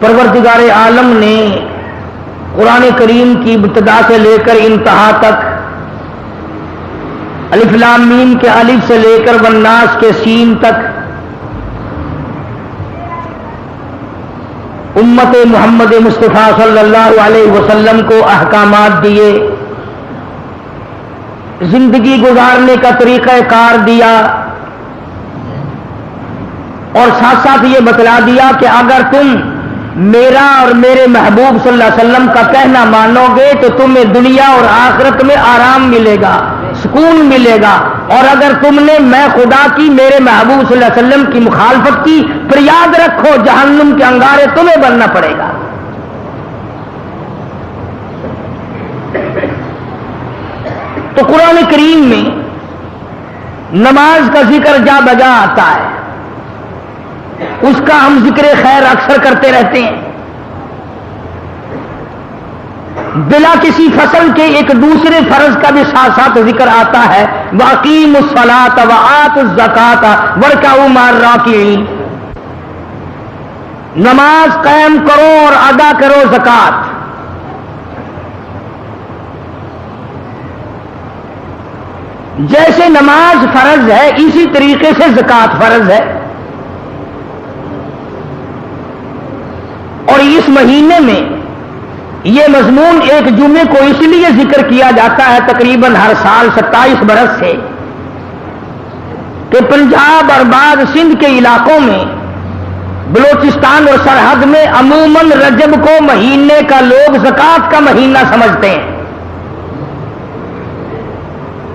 پروردگار عالم نے قرآن کریم کی ابتدا سے لے کر انتہا تک الف لام میم کے الف سے لے کر والناس کے سین تک امت محمد مصطفیٰ صلی اللہ علیہ وسلم کو احکامات دیے، زندگی گزارنے کا طریقہ کار دیا، اور ساتھ ساتھ یہ بتلا دیا کہ اگر تم میرا اور میرے محبوب صلی اللہ علیہ وسلم کا کہنا مانو گے تو تمہیں دنیا اور آخرت میں آرام ملے گا، سکون ملے گا، اور اگر تم نے میں خدا کی میرے محبوب صلی اللہ علیہ وسلم کی مخالفت کی پھر یاد رکھو جہنم کے انگارے تمہیں بننا پڑے گا۔ تو قرآن کریم میں نماز کا ذکر جا بجا آتا ہے، اس کا ہم ذکر خیر اکثر کرتے رہتے ہیں، بلا کسی فصل کے ایک دوسرے فرض کا بھی ساتھ ساتھ ذکر آتا ہے، وَأَقِیمُوا الصَّلَاةَ وَآتُوا الزَّکَاةَ وَارْکَعُوا مَعَ الرَّاکِعِینَ، نماز قائم کرو اور ادا کرو زکوٰۃ۔ جیسے نماز فرض ہے اسی طریقے سے زکوٰۃ فرض ہے، اور اس مہینے میں یہ مضمون ایک جمعے کو اس لیے ذکر کیا جاتا ہے تقریباً ہر سال 27 برس سے کہ پنجاب اور بعض سندھ کے علاقوں میں، بلوچستان اور سرحد میں عموماً رجب کو مہینے کا لوگ زکوٰۃ کا مہینہ سمجھتے ہیں،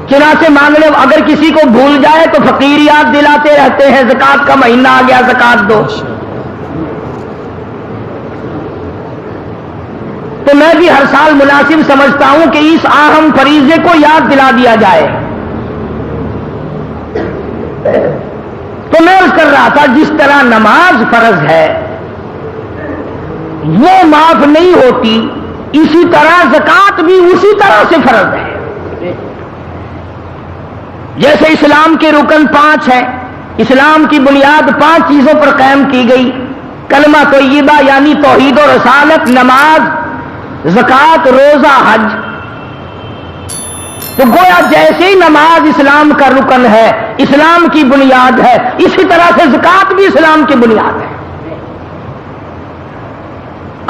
چنانچہ مانگنے اگر کسی کو بھول جائے تو فقیر یاد دلاتے رہتے ہیں زکوٰۃ کا مہینہ آ گیا زکوٰۃ دو۔ تو میں بھی ہر سال مناسب سمجھتا ہوں کہ اس اہم فریضے کو یاد دلا دیا جائے۔ تو میں عرض کر رہا تھا جس طرح نماز فرض ہے وہ معاف نہیں ہوتی، اسی طرح زکوٰۃ بھی اسی طرح سے فرض ہے۔ جیسے اسلام کے رکن 5 ہیں، اسلام کی بنیاد 5 چیزوں پر قائم کی گئی، کلمہ طیبہ یعنی توحید و رسالت، نماز، زکوٰۃ، روزہ، حج۔ تو گویا جیسے ہی نماز اسلام کا رکن ہے، اسلام کی بنیاد ہے، اسی طرح سے زکوٰۃ بھی اسلام کی بنیاد ہے۔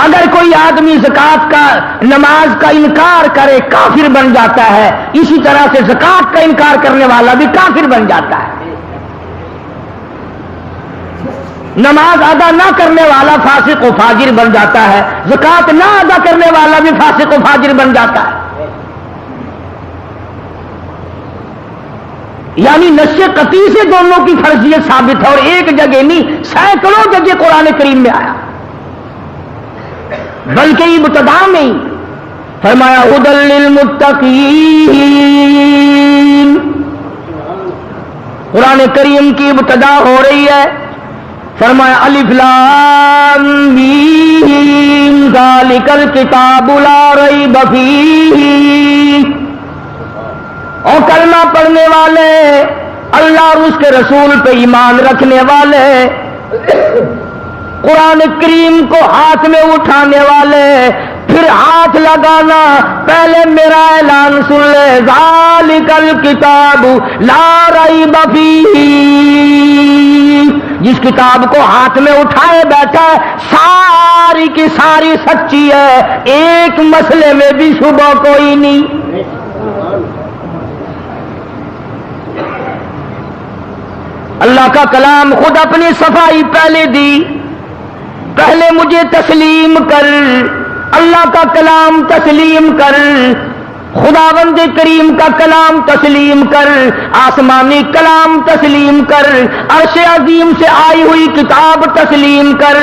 اگر کوئی آدمی زکوٰۃ کا، نماز کا انکار کرے کافر بن جاتا ہے، اسی طرح سے زکوٰۃ کا انکار کرنے والا بھی کافر بن جاتا ہے۔ نماز ادا نہ کرنے والا فاسق و فاجر بن جاتا ہے، زکوٰۃ نہ ادا کرنے والا بھی فاسق و فاجر بن جاتا ہے۔ یعنی نص قطعی سے دونوں کی فرضیت ثابت ہے، اور ایک جگہ نہیں سینکڑوں جگہ قرآن کریم میں آیا، بلکہ ابتدا میں ہی فرمایا ھدی للمتقین۔ قرآن کریم کی ابتدا ہو رہی ہے، فرمایا الف لام میم ذالک الکتاب لا ریب فیہ، اور کلمہ پڑھنے والے، اللہ اور اس کے رسول پہ ایمان رکھنے والے، قرآن کریم کو ہاتھ میں اٹھانے والے، پھر ہاتھ لگانا، پہلے میرا اعلان سن لے، ذالک الکتاب لا ریب فیہ، جس کتاب کو ہاتھ میں اٹھائے بیٹھا ہے ساری کی ساری سچی ہے، ایک مسئلے میں بھی شبہ کوئی نہیں۔ اللہ کا کلام خود اپنی صفائی پہلے دی، پہلے مجھے تسلیم کر، اللہ کا کلام تسلیم کر، خداوند کریم کا کلام تسلیم کر، آسمانی کلام تسلیم کر، عرش عظیم سے آئی ہوئی کتاب تسلیم کر،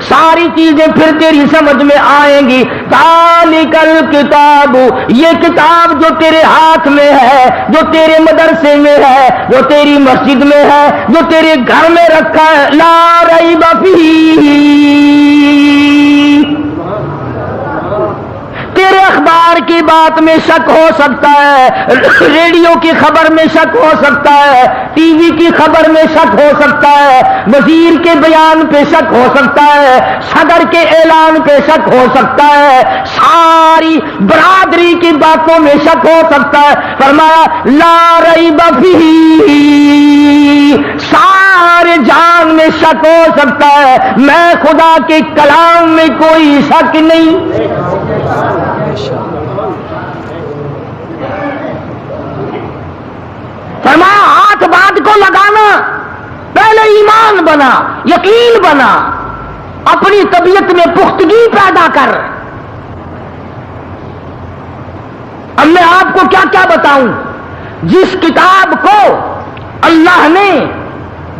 ساری چیزیں پھر تیری سمجھ میں آئیں گی۔ ذالک الکتاب، یہ کتاب جو تیرے ہاتھ میں ہے، جو تیرے مدرسے میں ہے، جو تیری مسجد میں ہے، جو تیرے گھر میں رکھا ہے، لا ریب فیہ، تیرے اخبار کی بات میں شک ہو سکتا ہے، ریڈیو کی خبر میں شک ہو سکتا ہے، ٹی وی کی خبر میں شک ہو سکتا ہے، وزیر کے بیان پہ شک ہو سکتا ہے، صدر کے اعلان پہ شک ہو سکتا ہے، ساری برادری کی باتوں میں شک ہو سکتا ہے۔ فرمایا لا ریب فیہ، سارے جان میں شک ہو سکتا ہے، میں خدا کے کلام میں کوئی شک نہیں۔ فرمایا ہاتھ بات کو لگانا، پہلے ایمان بنا، یقین بنا، اپنی طبیعت میں پختگی پیدا کر۔ اب میں آپ کو کیا کیا بتاؤں، جس کتاب کو اللہ نے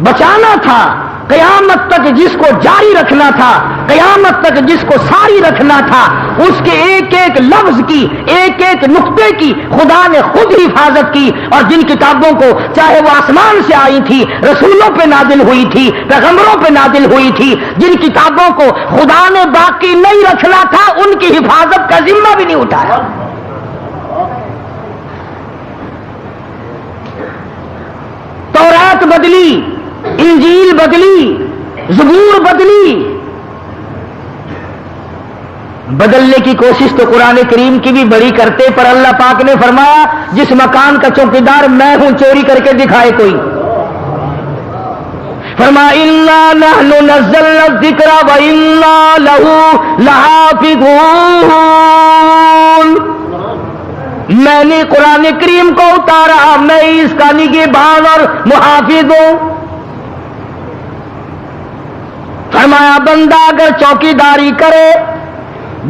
بچانا تھا، قیامت تک جس کو جاری رکھنا تھا، قیامت تک جس کو ساری رکھنا تھا، اس کے ایک ایک لفظ کی، ایک ایک نقطے کی خدا نے خود حفاظت کی۔ اور جن کتابوں کو چاہے وہ آسمان سے آئی تھی، رسولوں پہ نازل ہوئی تھی، پیغمبروں پہ نازل ہوئی تھی، جن کتابوں کو خدا نے باقی نہیں رکھنا تھا، ان کی حفاظت کا ذمہ بھی نہیں اٹھایا۔ تورات بدلی، انجیل بدلی، زبور بدلی، بدلنے کی کوشش تو قرآن کریم کی بھی بڑی کرتے، پر اللہ پاک نے فرمایا جس مکان کا چوکیدار میں ہوں، چوری کر کے دکھائے کوئی۔ فرمایا انا نحن نزلنا الذکر وانا لہ لحافظون، میں نے قرآن کریم کو اتارا، میں اس کا نگہبان اور محافظ ہوں۔ فرمایا بندہ اگر چوکیداری کرے،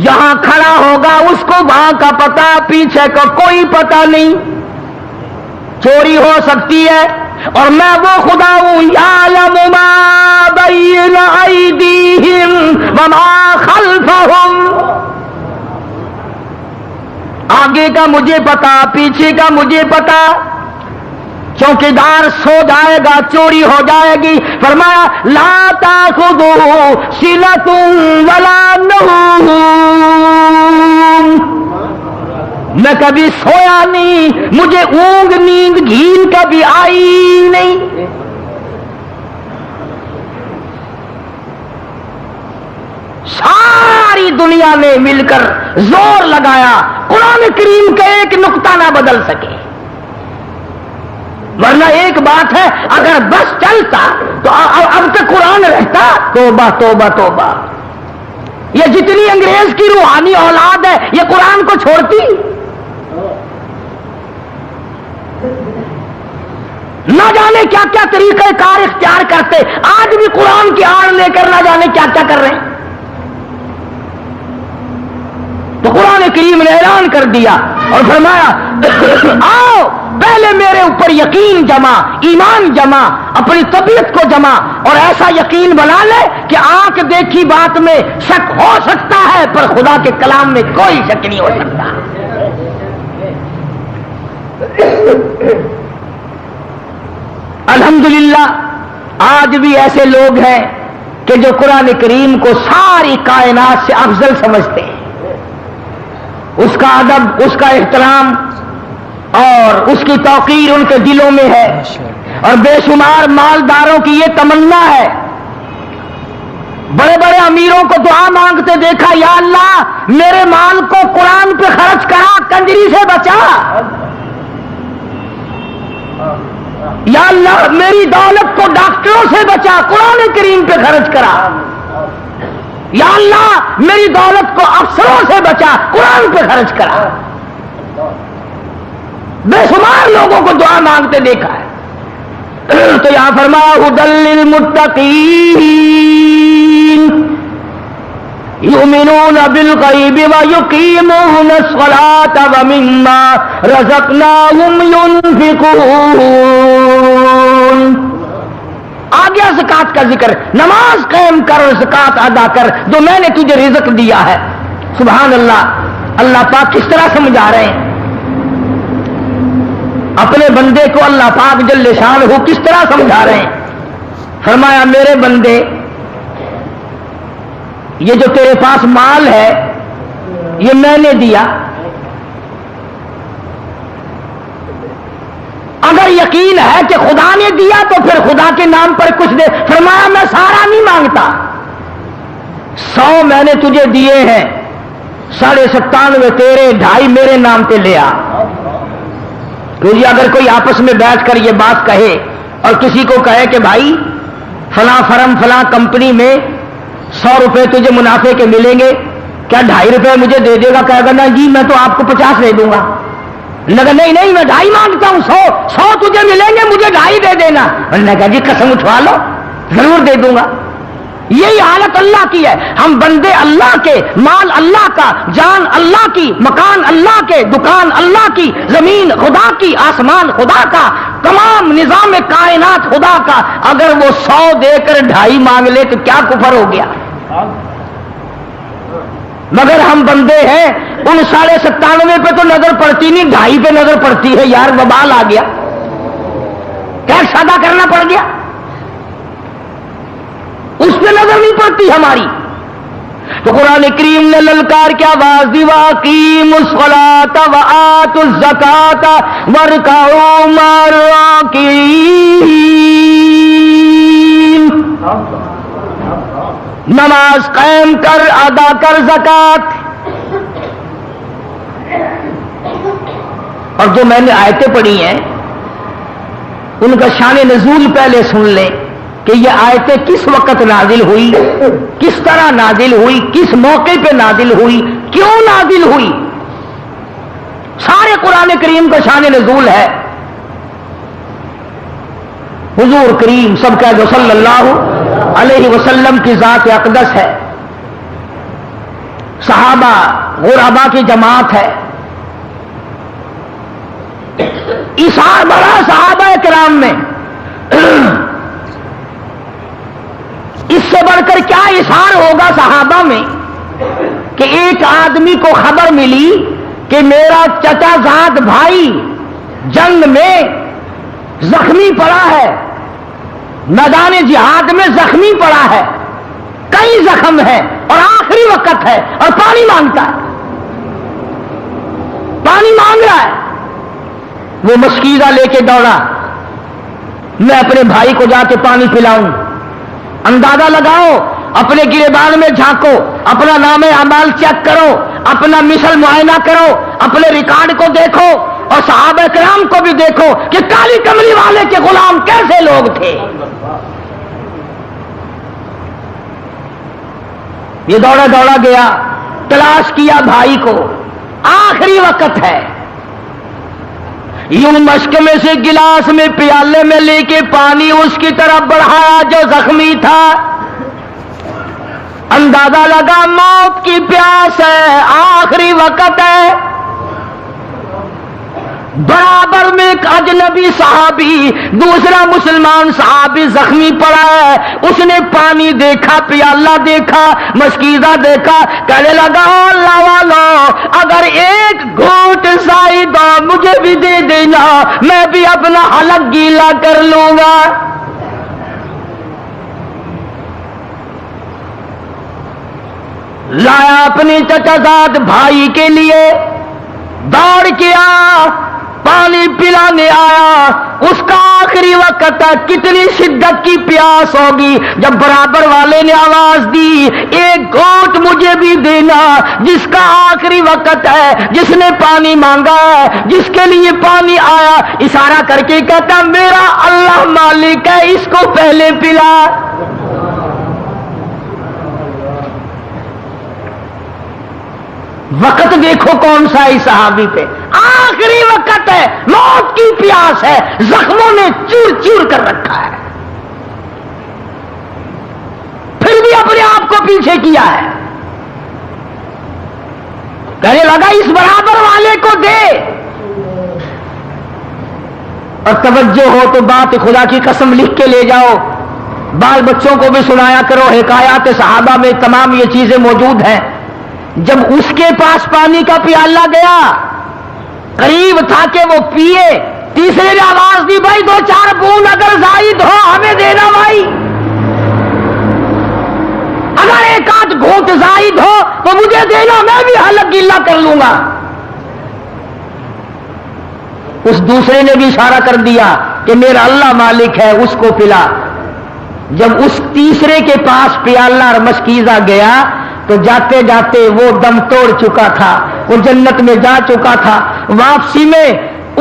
جہاں کھڑا ہوگا اس کو وہاں کا پتہ، پیچھے کا کوئی پتہ نہیں، چوری ہو سکتی ہے، اور میں وہ خدا ہوں یعلم ما بین ایدیہم وما خلفہم، آگے کا مجھے پتا، پیچھے کا مجھے پتا۔ چوکیدار سو جائے گا، چوری ہو جائے گی۔ فرمایا لا تاخذوہ سنۃ ولا نوم، میں کبھی سویا نہیں، مجھے اونگ نیند گھین کبھی آئی نہیں۔ ساری دنیا نے مل کر زور لگایا قرآن کریم کا ایک نقطہ نہ بدل سکے، ورنہ ایک بات ہے اگر بس چلتا تو اب تک قرآن رہتا۔ توبہ توبہ توبہ، یہ جتنی انگریز کی روحانی اولاد ہے یہ قرآن کو چھوڑتی؟ نہ جانے کیا کیا طریقہ کار اختیار کرتے، آج بھی قرآن کی آڑ لے کر نہ جانے کیا کیا کر رہے ہیں۔ تو قرآن کریم نے اعلان کر دیا اور فرمایا آؤ پہلے میرے اوپر یقین جما، ایمان جما، اپنی طبیعت کو جما، اور ایسا یقین بنا لے کہ آنکھ دیکھی بات میں شک ہو سکتا ہے پر خدا کے کلام میں کوئی شک نہیں ہو سکتا۔ الحمدللہ آج بھی ایسے لوگ ہیں کہ جو قرآن کریم کو ساری کائنات سے افضل سمجھتے ہیں، اس کا ادب، اس کا احترام اور اس کی توقیر ان کے دلوں میں ہے، اور بے شمار مالداروں کی یہ تمنا ہے، بڑے بڑے امیروں کو دعا مانگتے دیکھا، یا اللہ میرے مال کو قرآن پہ خرچ کرا، کنجری سے بچا، یا اللہ میری دولت کو ڈاکٹروں سے بچا، قرآن کریم پہ خرچ کرا، یا اللہ میری دولت کو افسروں سے بچا، قرآن پہ خرچ کرا۔ بے شمار لوگوں کو دعا مانگتے دیکھا ہے۔ تو یہاں فرمایا ھدی للمتقین یؤمنون بالغیب ویقیمون الصلاۃ ومما رزقناہم ینفقون۔ آگیا زکات کا ذکر، نماز قائم کر اور زکات ادا کر جو میں نے تجھے رزق دیا ہے۔ سبحان اللہ، اللہ پاک کس طرح سمجھا رہے ہیں اپنے بندے کو، اللہ پاک جل شانہ کس طرح سمجھا رہے ہیں۔ فرمایا میرے بندے یہ جو تیرے پاس مال ہے یہ میں نے دیا، اگر یقین ہے کہ خدا نے دیا تو پھر خدا کے نام پر کچھ دے. فرمایا میں سارا نہیں مانگتا, 100 میں نے تجھے دیے ہیں, 97.5 تیرے, 2.5 میرے نام پہ لے آ. کیونکہ اگر کوئی آپس میں بیٹھ کر یہ بات کہے اور کسی کو کہے کہ بھائی فلاں فرم فلاں کمپنی میں 100 روپے تجھے منافع کے ملیں گے, کیا 2.5 روپے مجھے دے دے گا؟ کہے گا نا جی میں تو آپ کو 50 دے دوں گا. لگا نہیں نہیں میں 2.5 مانگتا ہوں, 100 تجھے ملیں گے, مجھے 2.5 دے دینا. انہوں نے کہا جی قسم اٹھوا لو, ضرور دے دوں گا. یہی حالت اللہ کی ہے. ہم بندے اللہ کے, مال اللہ کا, جان اللہ کی, مکان اللہ کے, دکان اللہ کی, زمین خدا کی, آسمان خدا کا, تمام نظام کائنات خدا کا. اگر وہ 100 دے کر 2.5 مانگ لے تو کیا کفر ہو گیا؟ مگر ہم بندے ہیں, ان 97.5 پہ تو نظر پڑتی نہیں, 2.5 پہ نظر پڑتی ہے. یار وبال آ گیا, ٹیکس ادا کرنا پڑ گیا, اس پہ نظر نہیں پڑتی ہماری. تو قرآن کریم نے للکار کیا آواز دی, وَأَقِیمُوا الصَّلَاةَ وَآتُوا الزَّکَاةَ وَارْکَعُوا مَعَ الرَّاکِعِینَ. نماز قائم کر, ادا کر زکات. اور جو میں نے آیتیں پڑھی ہیں ان کا شان نزول پہلے سن لیں کہ یہ آیتیں کس وقت نازل ہوئی, کس طرح نازل ہوئی, کس موقع پہ نازل ہوئی, کیوں نازل ہوئی. سارے قرآن کریم کا شان نزول ہے. حضور کریم سب کہہ دو صلی اللہ علیہ وسلم کی ذات اقدس ہے, صحابہ غربا کی جماعت ہے, اثار بڑا صحابہ کرام میں. اس سے بڑھ کر کیا اثار ہوگا صحابہ میں کہ ایک آدمی کو خبر ملی کہ میرا چچا زاد بھائی جنگ میں زخمی پڑا ہے, میدان جہاد میں زخمی پڑا ہے, کئی زخم ہے اور آخری وقت ہے اور پانی مانگتا ہے, پانی مانگ رہا ہے. وہ مشکیزہ لے کے دوڑا, میں اپنے بھائی کو جا کے پانی پلاؤں. اندازہ لگاؤ, اپنے گریبان میں جھانکو, اپنا نام اعمال چیک کرو, اپنا مثل معائنہ کرو, اپنے ریکارڈ کو دیکھو اور صحابہ کرام کو بھی دیکھو کہ کالی کملی والے کے غلام کیسے لوگ تھے. یہ دوڑا دوڑا گیا, تلاش کیا بھائی کو, آخری وقت ہے. یوں مشک میں سے گلاس میں پیالے میں لے کے پانی اس کی طرف بڑھایا جو زخمی تھا. اندازہ لگا موت کی پیاس ہے, آخری وقت ہے. برابر میں ایک اجنبی صحابی, دوسرا مسلمان صحابی زخمی پڑا ہے. اس نے پانی دیکھا, پیالہ دیکھا, مشکیزہ دیکھا, کہنے لگا اللہ والو اگر ایک گھونٹ زائد مجھے بھی دے دینا, میں بھی اپنا حلق گیلا کر لوں گا. لایا اپنے چچا زاد بھائی کے لیے, دوڑ کیا, پانی پلانے آیا. اس کا آخری وقت تھا, کتنی شدت کی پیاس ہوگی. جب برابر والے نے آواز دی ایک گھونٹ مجھے بھی دینا, جس کا آخری وقت ہے, جس نے پانی مانگا ہے, جس کے لیے پانی آیا, اشارہ کر کے کہتا میرا اللہ مالک ہے, اس کو پہلے پلا. وقت دیکھو کون سا ہے صحابی پہ, آخری وقت ہے, موت کی پیاس ہے, زخموں نے چور چور کر رکھا ہے, پھر بھی اپنے آپ کو پیچھے کیا ہے. کہنے لگا اس برابر والے کو دے. اور توجہ ہو تو بات خدا کی قسم لکھ کے لے جاؤ, بال بچوں کو بھی سنایا کرو. حکایات صحابہ میں تمام یہ چیزیں موجود ہیں. جب اس کے پاس پانی کا پیالہ گیا, قریب تھا کہ وہ پیے, تیسرے نے آواز دی بھائی 2-4 بوند اگر زائد ہو ہمیں دینا بھائی, اگر ایک آدھ گھونٹ زائد ہو تو مجھے دینا, میں بھی حلق گیلا کر لوں گا. اس دوسرے نے بھی اشارہ کر دیا کہ میرا اللہ مالک ہے، اس کو پلا۔ جب اس تیسرے کے پاس پیالہ اور مشکیزہ گیا تو جاتے جاتے وہ دم توڑ چکا تھا، وہ جنت میں جا چکا تھا۔ واپسی میں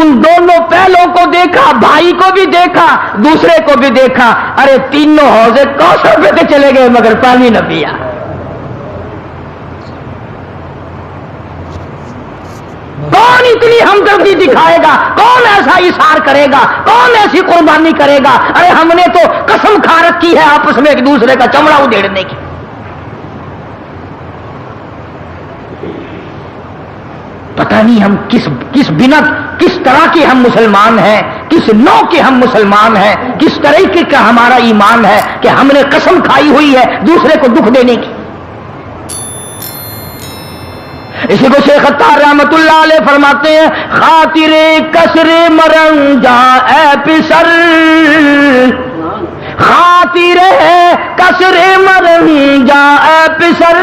ان دونوں پہلوں کو دیکھا، بھائی کو بھی دیکھا، دوسرے کو بھی دیکھا، ارے تینوں حوض کوثر پہ کے چلے گئے مگر پانی نہ پیا۔ کون اتنی ہمدردی دکھائے گا؟ کون ایسا اثار کرے گا؟ کون ایسی قربانی کرے گا؟ ارے ہم نے تو قسم کھا رکھی ہے آپس میں ایک دوسرے کا چمڑا ادھیڑنے کی۔ پتہ نہیں ہم کس بنا کس طرح کے ہم مسلمان ہیں، کس نوع کے ہم مسلمان ہیں، کس طریقے کا ہمارا ایمان ہے کہ ہم نے قسم کھائی ہوئی ہے دوسرے کو دکھ دینے کی۔ اسی کو شیخ عطار رحمت اللہ علیہ فرماتے ہیں، خاطر کسر مرن جا اے پسر، خاطر کسر مرن جا اے پسر،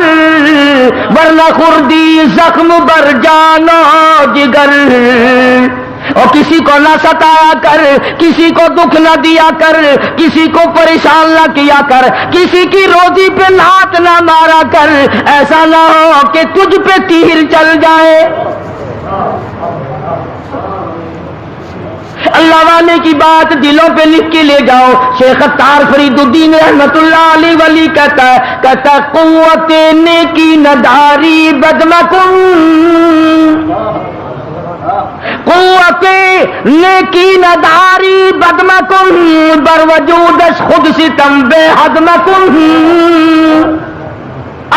ورنہ خردی زخم بر جانا جگر۔ اور کسی کو نہ ستایا کر، کسی کو دکھ نہ دیا کر، کسی کو پریشان نہ کیا کر، کسی کی روزی پہ لات نہ مارا کر، ایسا نہ ہو کہ تجھ پہ تیر چل جائے۔ اللہ والے کی بات دلوں پہ لکھ کے لے جاؤ۔ شیخ عطار فرید الدین رحمت اللہ علیہ ولی کہتا ہے قوت نیکی نداری بدمکن، قوت نیکی نداری بدمکن، بر وجودش خود ستم بے حدمکن۔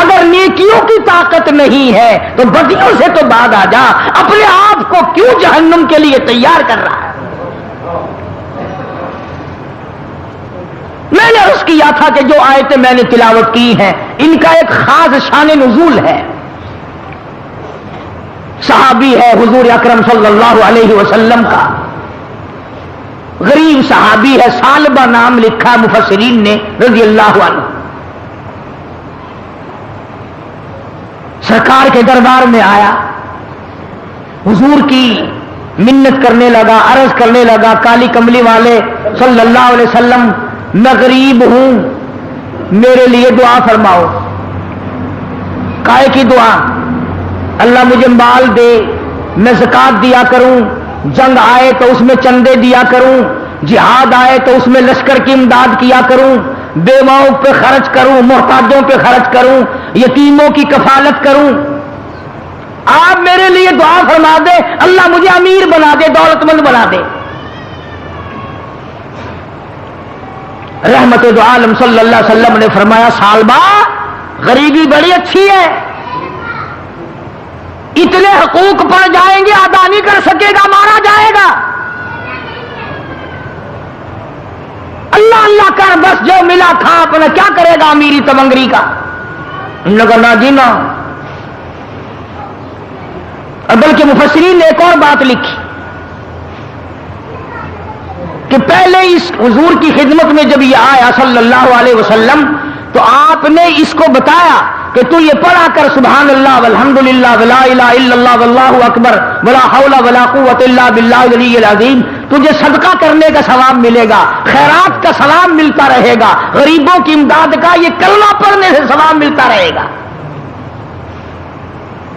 اگر نیکیوں کی طاقت نہیں ہے تو بدیوں سے تو بعد آ جا، اپنے آپ کو کیوں جہنم کے لیے تیار کر رہا ہے؟ میں نے عرض کیا تھا کہ جو آیتیں میں نے تلاوت کی ہیں ان کا ایک خاص شان نزول ہے۔ صحابی ہے حضور اکرم صلی اللہ علیہ وسلم کا، غریب صحابی ہے، ثعلبہ نام لکھا مفسرین نے رضی اللہ عنہ۔ سرکار کے دربار میں آیا، حضور کی منت کرنے لگا، عرض کرنے لگا، کالی کملی والے صلی اللہ علیہ وسلم میں غریب ہوں، میرے لیے دعا فرماؤ۔ کائے کی دعا؟ اللہ مجھے مال دے، میں زکات دیا کروں، جنگ آئے تو اس میں چندے دیا کروں، جہاد آئے تو اس میں لشکر کی امداد کیا کروں، بیواؤں پہ خرچ کروں، محتاجوں پہ خرچ کروں، یتیموں کی کفالت کروں۔ آپ میرے لیے دعا فرما دے، اللہ مجھے امیر بنا دے، دولت مند بنا دے۔ رحمت دو عالم صلی اللہ علیہ وسلم نے فرمایا، ثعلبہ غریبی بڑی اچھی ہے، اتنے حقوق پڑ جائیں گے ادا نہیں کر سکے گا، مارا جائے گا۔ اللہ اللہ کر، بس جو ملا کھا، اپنا کیا کرے گا امیری تمنگری کا؟ انہوں نے کہا نہ جی نہ۔ بلکہ مفسرین نے ایک اور بات لکھی کہ پہلے اس حضور کی خدمت میں جب یہ آیا صلی اللہ علیہ وسلم تو آپ نے اس کو بتایا کہ تو یہ پڑھا کر سبحان اللہ والحمدللہ ولا الہ الا اللہ واللہ اکبر ولا حول ولا قوت الا باللہ العلی العظیم، تجھے صدقہ کرنے کا ثواب ملے گا، خیرات کا ثواب ملتا رہے گا، غریبوں کی امداد کا یہ کلمہ پڑھنے سے ثواب ملتا رہے گا۔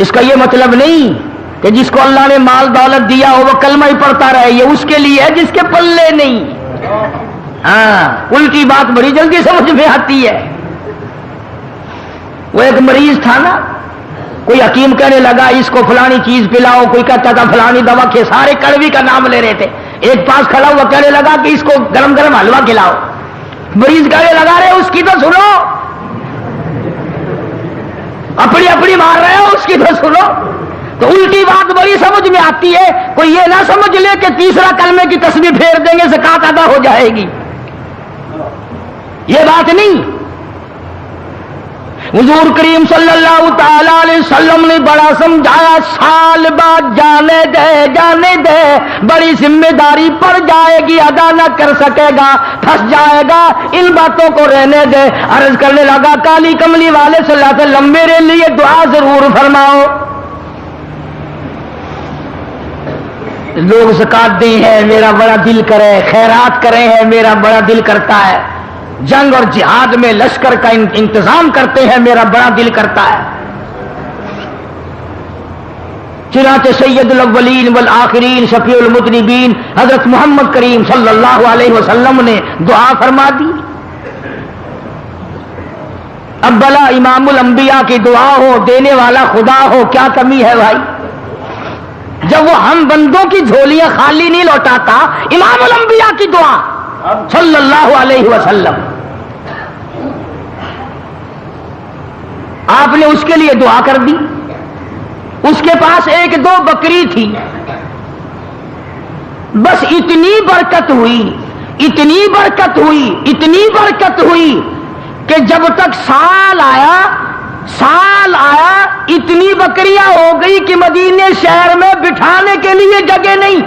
اس کا یہ مطلب نہیں کہ جس کو اللہ نے مال دولت دیا ہو وہ کلمہ ہی پڑھتا رہے، یہ اس کے لیے ہے جس کے پلے نہیں۔ ہاں، الٹی بات بڑی جلدی سمجھ میں آتی ہے۔ وہ ایک مریض تھا نا، کوئی حکیم کہنے لگا اس کو فلانی چیز پلاؤ، کوئی کہتا تھا فلانی دوا کے، سارے کڑوی کا نام لے رہے تھے۔ ایک پاس کھڑا ہوا کہنے لگا کہ اس کو گرم گرم حلوہ کھلاؤ، مریض کہنے لگا رہے اس کی تو سنو، اپنی اپنی مار رہے ہو، اس کی تو سنو۔ تو الٹی بات بڑی سمجھ میں آتی ہے، کوئی یہ نہ سمجھ لے کہ تیسرا کلمے کی تسبیح پھیر دیں گے زکات ادا ہو جائے گی، یہ بات نہیں۔ حضور کریم صلی اللہ تعالی علیہ وسلم نے بڑا سمجھایا، سال بعد جانے دے جانے دے، بڑی ذمہ داری پڑ جائے گی، ادا نہ کر سکے گا، پھنس جائے گا، ان باتوں کو رہنے دے۔ عرض کرنے لگا کالی کملی والے صلی اللہ علیہ وسلم میرے لیے دعا ضرور فرماؤ۔ لوگ زکات دیں ہیں میرا بڑا دل کرے، خیرات کریں ہیں میرا بڑا دل کرتا ہے، جنگ اور جہاد میں لشکر کا انتظام کرتے ہیں میرا بڑا دل کرتا ہے۔ چنانچہ سید الاولین والآخرین شفیع المذنبین حضرت محمد کریم صلی اللہ علیہ وسلم نے دعا فرما دی۔ اب بلا امام الانبیاء کی دعا ہو، دینے والا خدا ہو، کیا کمی ہے بھائی؟ جب وہ ہم بندوں کی جھولیاں خالی نہیں لوٹاتا، امام الانبیاء کی دعا صلی اللہ علیہ وسلم، آپ نے اس کے لیے دعا کر دی۔ اس کے پاس ایک دو بکری تھی، بس اتنی برکت ہوئی، اتنی برکت ہوئی، اتنی برکت ہوئی کہ جب تک سال آیا اتنی بکریاں ہو گئی کہ مدینے شہر میں بٹھانے کے لیے جگہ نہیں۔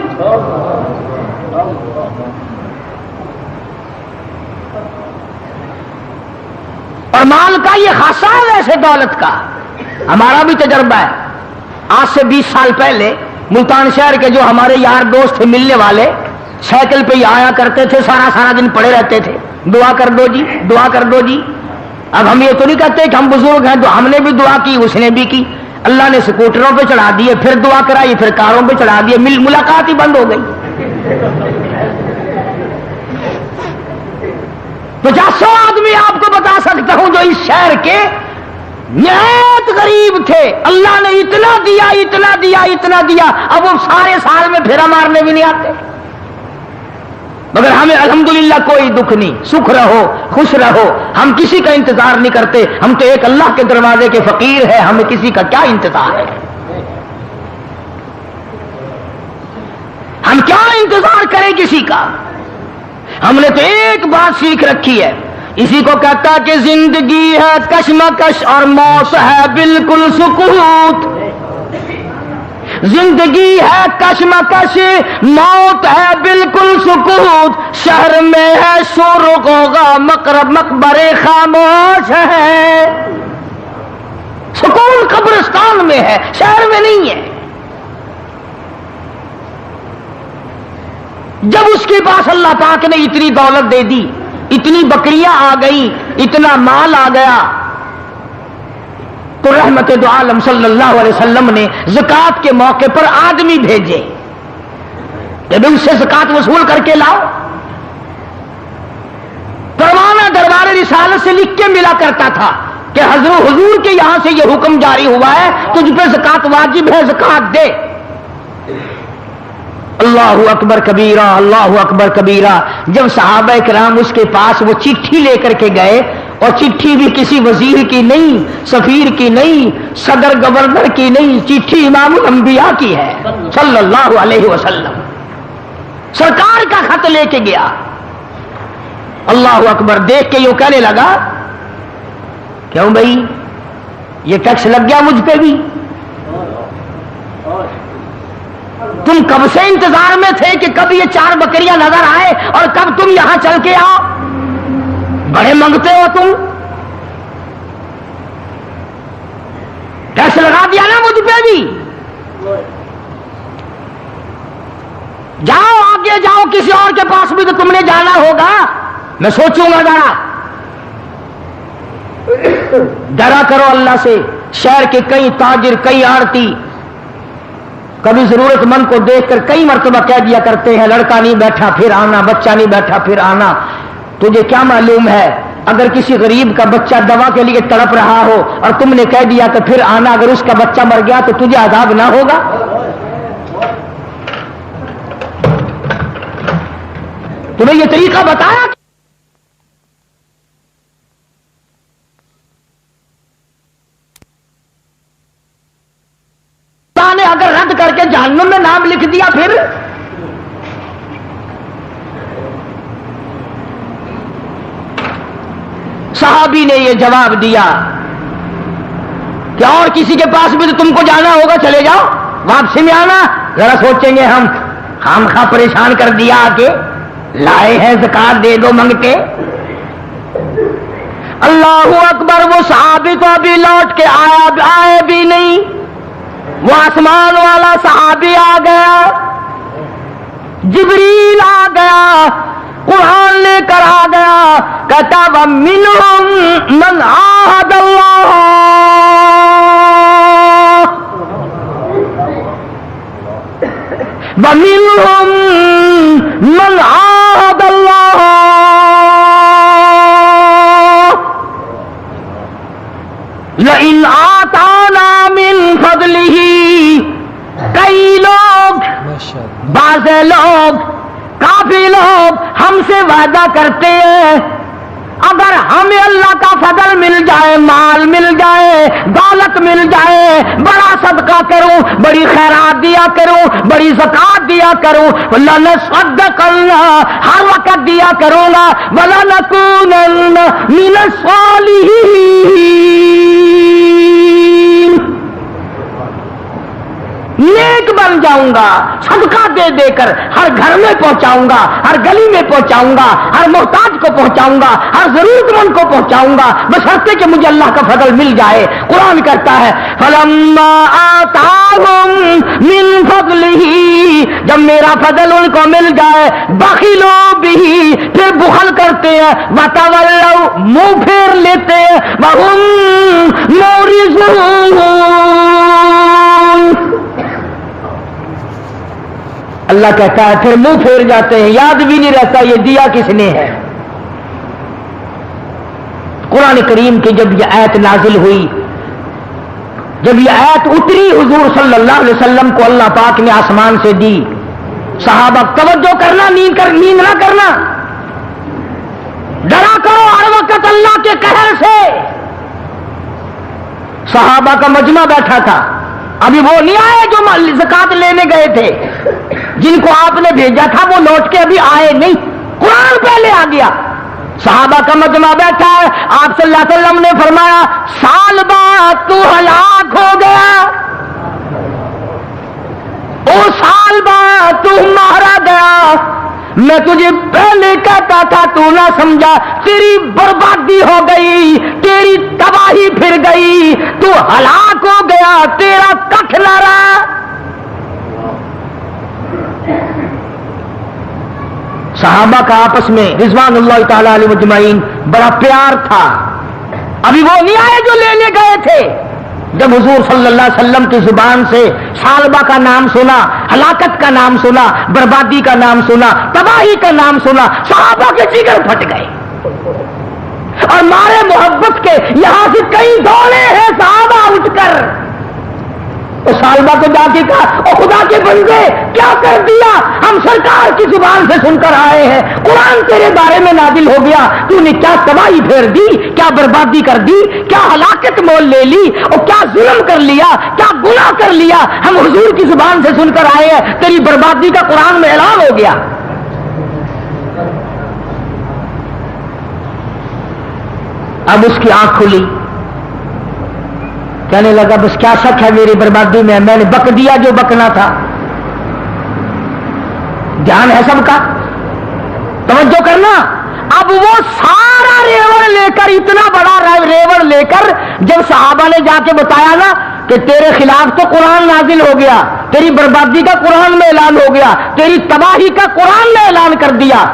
اور مال کا یہ خاصہ ہے ویسے دولت کا، ہمارا بھی تجربہ ہے۔ آج سے 20 سال پہلے ملتان شہر کے جو ہمارے یار دوست تھے ملنے والے، سائیکل پہ ہی آیا کرتے تھے، سارا دن پڑے رہتے تھے، دعا کر دو جی، دعا کر دو جی۔ اب ہم یہ تو نہیں کہتے کہ ہم بزرگ ہیں، ہم نے بھی دعا کی، اس نے بھی کی، اللہ نے سکوٹروں پہ چڑھا دیے، پھر دعا کرائی، پھر کاروں پہ چڑھا دیے، ملاقات ہی بند ہو گئی۔ 50 آدمی آپ کو بتا سکتا ہوں جو اس شہر کے نہایت غریب تھے، اللہ نے اتنا دیا اتنا دیا اتنا دیا، اب وہ سارے سال میں پھیرا مارنے بھی نہیں آتے، مگر ہمیں الحمدللہ کوئی دکھ نہیں، سکھ رہو خوش رہو، ہم کسی کا انتظار نہیں کرتے، ہم تو ایک اللہ کے دروازے کے فقیر ہیں، ہمیں کسی کا کیا انتظار ہے؟ ہم کیا انتظار کریں کسی کا؟ ہم نے تو ایک بات سیکھ رکھی ہے، اسی کو کہتا کہ زندگی ہے کشمکش اور موت ہے بالکل سکوت، زندگی ہے کشمکش موت ہے بالکل سکوت، شہر میں ہے شور و غوغا مقبرے خاموش ہے، سکون قبرستان میں ہے، شہر میں نہیں ہے۔ جب اس کے پاس اللہ پاک نے اتنی دولت دے دی، اتنی بکریاں آ گئی، اتنا مال آ گیا، تو رحمت دو عالم صلی اللہ علیہ وسلم نے زکات کے موقع پر آدمی بھیجے کہ بھی اس سے زکات وصول کر کے لاؤ۔ پروانہ دربار رسالت سے لکھ کے ملا کرتا تھا کہ حضور کے یہاں سے یہ حکم جاری ہوا ہے، تجھ پہ زکات واجب ہے، زکات دے۔ اللہ اکبر کبیرہ، اللہ اکبر کبیرہ۔ جب صحابہ کرام اس کے پاس وہ چٹھی لے کر کے گئے، اور چٹھی بھی کسی وزیر کی نہیں، سفیر کی نہیں، صدر گورنر کی نہیں، چٹھی امام الانبیاء کی ہے صلی اللہ علیہ وسلم، سرکار کا خط لے کے گیا۔ اللہ اکبر، دیکھ کے یوں کہنے لگا، کیوں بھائی یہ ٹیکس لگ گیا مجھ پہ بھی؟ تم کب سے انتظار میں تھے کہ کب یہ 4 بکریاں نظر آئے اور کب تم یہاں چل کے آؤ، بڑے منگتے ہو تم، ٹیکس لگا دیا نا مجھ پہ بھی، جاؤ آگے جاؤ، کسی اور کے پاس بھی تو تم نے جانا ہوگا، میں سوچوں گا ذرا۔ ڈرا کرو اللہ سے۔ شہر کے کئی تاجر، کئی آڑتی کبھی ضرورت مند کو دیکھ کر کئی مرتبہ کہہ دیا کرتے ہیں، لڑکا نہیں بیٹھا پھر آنا، بچہ نہیں بیٹھا پھر آنا۔ تجھے کیا معلوم ہے اگر کسی غریب کا بچہ دوا کے لیے تڑپ رہا ہو اور تم نے کہہ دیا کہ پھر آنا، اگر اس کا بچہ مر گیا تو تجھے عذاب نہ ہوگا؟ تمہیں یہ طریقہ بتایا نے، اگر رد کر کے جہنم میں نام لکھ دیا پھر؟ صحابی نے یہ جواب دیا کہ اور کسی کے پاس بھی تو تم کو جانا ہوگا، چلے جاؤ، واپسی میں آنا، ذرا سوچیں گے ہم خواہ پریشان کر دیا کہ لائے ہیں زکات دے دو منگتے۔ اللہ اکبر، وہ صحابی تو ابھی لوٹ کے آئے بھی نہیں، وہ آسمان والا صحابی آ گیا، جبریل آ گیا، قرآن لے کر آ گیا، کہتا وَمِنْهُمْ مَنْ عَاهَدَ اللَّهَ، وَمِنْهُمْ مَنْ عَاهَدَ اللَّهَ لَئِنْ آتَانَا مِنْ فَضْلِهِ۔ کئی لوگ، بعض لوگ، کافی لوگ ہم سے وعدہ کرتے ہیں اگر ہمیں اللہ کا فضل مل جائے، مال مل جائے، دولت مل جائے، بڑا صدقہ کروں، بڑی خیرات دیا کروں، بڑی زکات دیا کروں، لَنَصَدَّقَنَّ، ہر وقت دیا کروں گا، وَلَنَكُونَنَّ مِنَ الصَّالِحِينَ، نیک بن جاؤں گا، صدقہ دے دے کر ہر گھر میں پہنچاؤں گا، ہر گلی میں پہنچاؤں گا، ہر محتاج کو پہنچاؤں گا، ہر ضرورت مند کو پہنچاؤں گا، بشرطے کہ مجھے اللہ کا فضل مل جائے۔ قرآن کہتا ہے فَلَمَّا آتَاهُم مِّن فَضْلِهِ، جب میرا فضل ان کو مل جائے، بخلوا بِهِ، پھر بخل کرتے ہیں، وَتَوَلَّوْا، منہ پھیر لیتے ہیں، وَهُم مُعْرِضُونَ، اللہ کہتا ہے پھر منہ پھیر جاتے ہیں، یاد بھی نہیں رہتا یہ دیا کس نے ہے۔ قرآن کریم کی جب یہ آیت نازل ہوئی، جب یہ آیت اتری، حضور صلی اللہ علیہ وسلم کو اللہ پاک نے آسمان سے دی، صحابہ توجہ کرنا، نیند نہ کرنا، ڈرا کرو ہر وقت اللہ کے قہر سے۔ صحابہ کا مجمع بیٹھا تھا، ابھی وہ نہیں آئے جو زکات لینے گئے تھے، جن کو آپ نے بھیجا تھا وہ لوٹ کے ابھی آئے نہیں، قرآن پہلے آ گیا۔ صحابہ کا مجمع بیٹھا ہے، آپ صلی اللہ علیہ وسلم نے فرمایا سال بعد تو ہلاک ہو گیا، او سال بعد تو مارا گیا، میں تجھے پہلے کہتا تھا تو نہ سمجھا، تیری بربادی ہو گئی، تیری تباہی پھر گئی، تو ہلاک ہو گیا، تیرا ککھ نہ رہا۔ صحابہ کا آپس میں رضوان اللہ تعالی علیہ مجمعین بڑا پیار تھا، ابھی وہ نہیں آئے جو لینے گئے تھے۔ جب حضور صلی اللہ علیہ وسلم کی زبان سے سالبہ کا نام سنا، ہلاکت کا نام سنا، بربادی کا نام سنا، تباہی کا نام سنا، صحابہ کے جگر پھٹ گئے، اور مارے محبت کے یہاں سے کئی دوڑے ہیں صحابہ اٹھ کر، اور سالبہ کو جا کے کہا او خدا کے بندے کیا کر دیا، ہم سرکار کی زبان سے سن کر آئے ہیں، قرآن تیرے بارے میں نازل ہو گیا، تو نے کیا تباہی پھیر دی، کیا بربادی کر دی، کیا ہلاکت مول لے لی، اور کیا ظلم کر لیا، کیا گناہ کر لیا، ہم حضور کی زبان سے سن کر آئے ہیں، تیری بربادی کا قرآن میں اعلان ہو گیا۔ اب اس کی آنکھ کھلی، کہنے لگا بس کیا شک ہے میری بربادی میں نے بک دیا جو بکنا تھا۔ دھیان ہے سب کا، توجہ کرنا۔ اب وہ سارا ریوڑ لے کر، اتنا بڑا ریوڑ لے کر جب صحابہ نے جا کے بتایا نا کہ تیرے خلاف تو قرآن نازل ہو گیا، تیری بربادی کا قرآن میں اعلان ہو گیا، تیری تباہی کا قرآن نے اعلان کر دیا،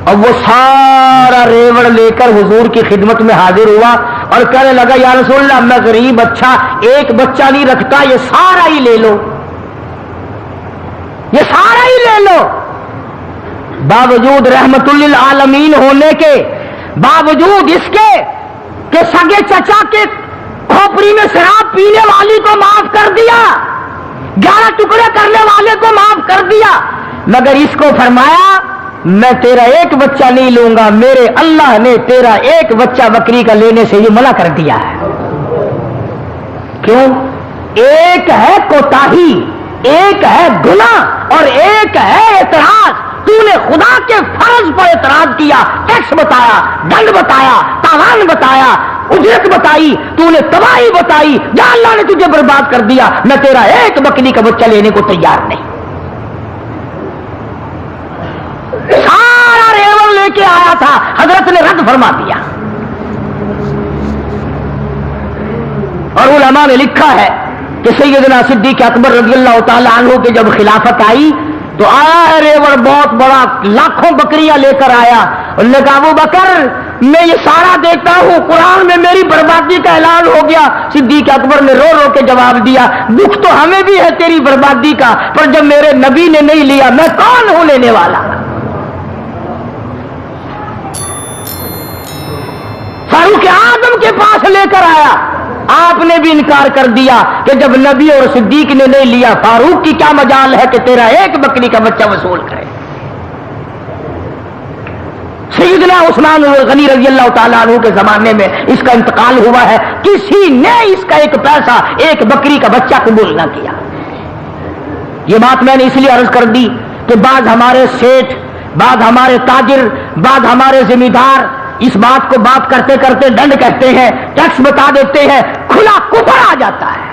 اور وہ سارا ریوڑ لے کر حضور کی خدمت میں حاضر ہوا اور کہنے لگا یا رسول اللہ میں غریب اچھا ایک بچہ نہیں رکھتا، یہ سارا ہی لے لو، یہ سارا ہی لے لو۔ باوجود رحمت للعالمین ہونے کے، باوجود اس کے کہ سگے چچا کے کھوپڑی میں شراب پینے والی کو معاف کر دیا، 11 ٹکڑے کرنے والے کو معاف کر دیا، مگر اس کو فرمایا میں تیرا ایک بچہ نہیں لوں گا، میرے اللہ نے تیرا ایک بچہ بکری کا لینے سے ہی منع کر دیا ہے۔ کیوں؟ ایک ہے کوتاہی، ایک ہے گناہ، اور ایک ہے اعتراض۔ تو نے خدا کے فرض پر اعتراض کیا، ٹیکس بتایا، دنڈ بتایا، تاوان بتایا، اجرت بتائی، تو نے تباہی بتائی، جہاں اللہ نے تجھے برباد کر دیا، میں تیرا ایک بکری کا بچہ لینے کو تیار نہیں۔ سارا ریوڑ لے کے آیا تھا، حضرت نے رد فرما دیا۔ اور علماء نے لکھا ہے کہ سیدنا صدیق اکبر رضی اللہ تعالی عنہ کی جب خلافت آئی تو آیا ہے ریوڑ بہت بڑا، لاکھوں بکریاں لے کر آیا، انہوں نے کہا ابو بکر میں یہ سارا دیکھتا ہوں، قرآن میں میری بربادی کا اعلان ہو گیا۔ صدیق اکبر نے رو رو کے جواب دیا دکھ تو ہمیں بھی ہے تیری بربادی کا، پر جب میرے نبی نے نہیں لیا میں کون ہوں لینے والا۔ فاروق اعظم کے پاس لے کر آیا، آپ نے بھی انکار کر دیا کہ جب نبی اور صدیق نے نہیں لیا، فاروق کی کیا مجال ہے کہ تیرا ایک بکری کا بچہ وصول کرے۔ سیدنا عثمان غنی رضی اللہ تعالیٰ عنہ کے زمانے میں اس کا انتقال ہوا ہے، کسی نے اس کا ایک پیسہ، ایک بکری کا بچہ قبول نہ کیا۔ یہ بات میں نے اس لیے عرض کر دی کہ بعض ہمارے سیٹھ، بعض ہمارے تاجر، بعض ہمارے ذمہ دار اس بات کو بات کرتے کرتے ڈنڈ کہتے ہیں، ٹیکس بتا دیتے ہیں، کھلا کفر آ جاتا ہے۔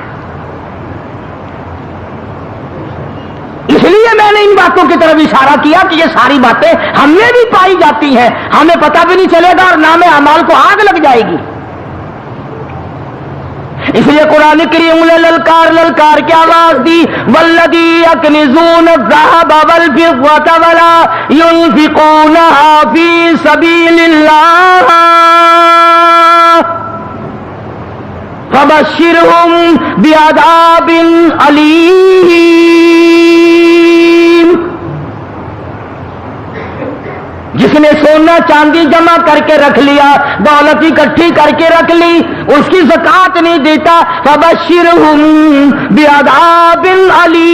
اس لیے میں نے ان باتوں کی طرف اشارہ کیا کہ یہ ساری باتیں ہم میں بھی پائی جاتی ہیں، ہمیں پتہ بھی نہیں چلے گا اور نام اعمال کو آگ لگ جائے گی۔ اس لیے قرآن کریم نے للکار کی آواز دی، والذی یکنزون الذھب والفضة ولا ينفقونها فی سبیل اللہ فبشرهم بعذاب علیم۔ جس نے سونا چاندی جمع کر کے رکھ لیا، دولت اکٹھی کر کے رکھ لی، اس کی زکات نہیں دیتا، فبشرہم بعذاب علیم،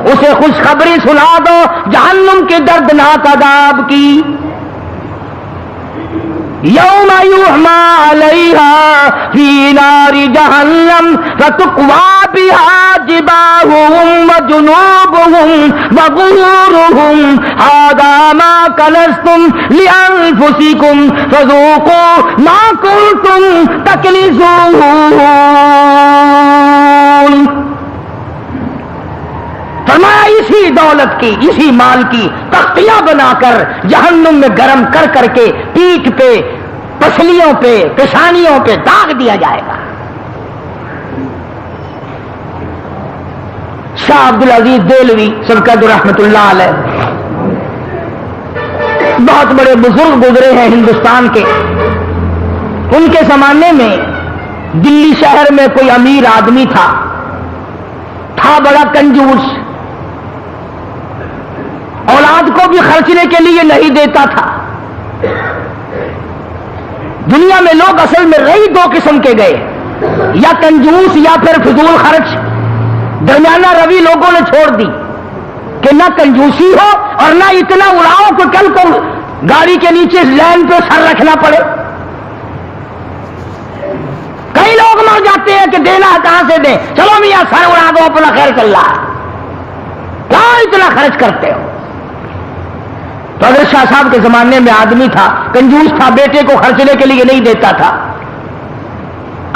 اسے خوشخبری سنا دو جہنم کے دردناک عذاب کی۔ یوم یحمى علیہا فی نار جہنم فتقوی بہا جباہہم وجنوبہم وظہورہم ھذا ما کنزتم لانفسکم فذوقوا ما کنتم تکنزون۔ فرمایا اسی دولت کی، اسی مال کی تختیاں بنا کر جہنم میں گرم کر کر کے پیٹھ پہ، پسلیوں پہ، پیشانیوں پہ داغ دیا جائے گا۔ شاہ عبدالعزیز دہلوی سرکت رحمت اللہ علیہ بہت بڑے بزرگ گزرے ہیں ہندوستان کے۔ ان کے زمانے میں دلی شہر میں کوئی امیر آدمی تھا بڑا کنجوس، اولاد کو بھی خرچنے کے لیے نہیں دیتا تھا۔ دنیا میں لوگ اصل میں رہی دو قسم کے گئے، یا کنجوس یا پھر فضول خرچ۔ درمیانہ روی لوگوں نے چھوڑ دی کہ نہ کنجوسی ہو اور نہ اتنا اڑاؤ کہ کل کو گاڑی کے نیچے لین پہ سر رکھنا پڑے۔ کئی لوگ مر جاتے ہیں کہ دینا کہاں سے دیں، چلو میاں سر اڑا دو اپنا خیر چل رہا ہے، کہاں اتنا خرچ کرتے ہو۔ تو حضرت شاہ صاحب کے زمانے میں آدمی تھا، کنجوس تھا، بیٹے کو خرچنے کے لیے نہیں دیتا تھا۔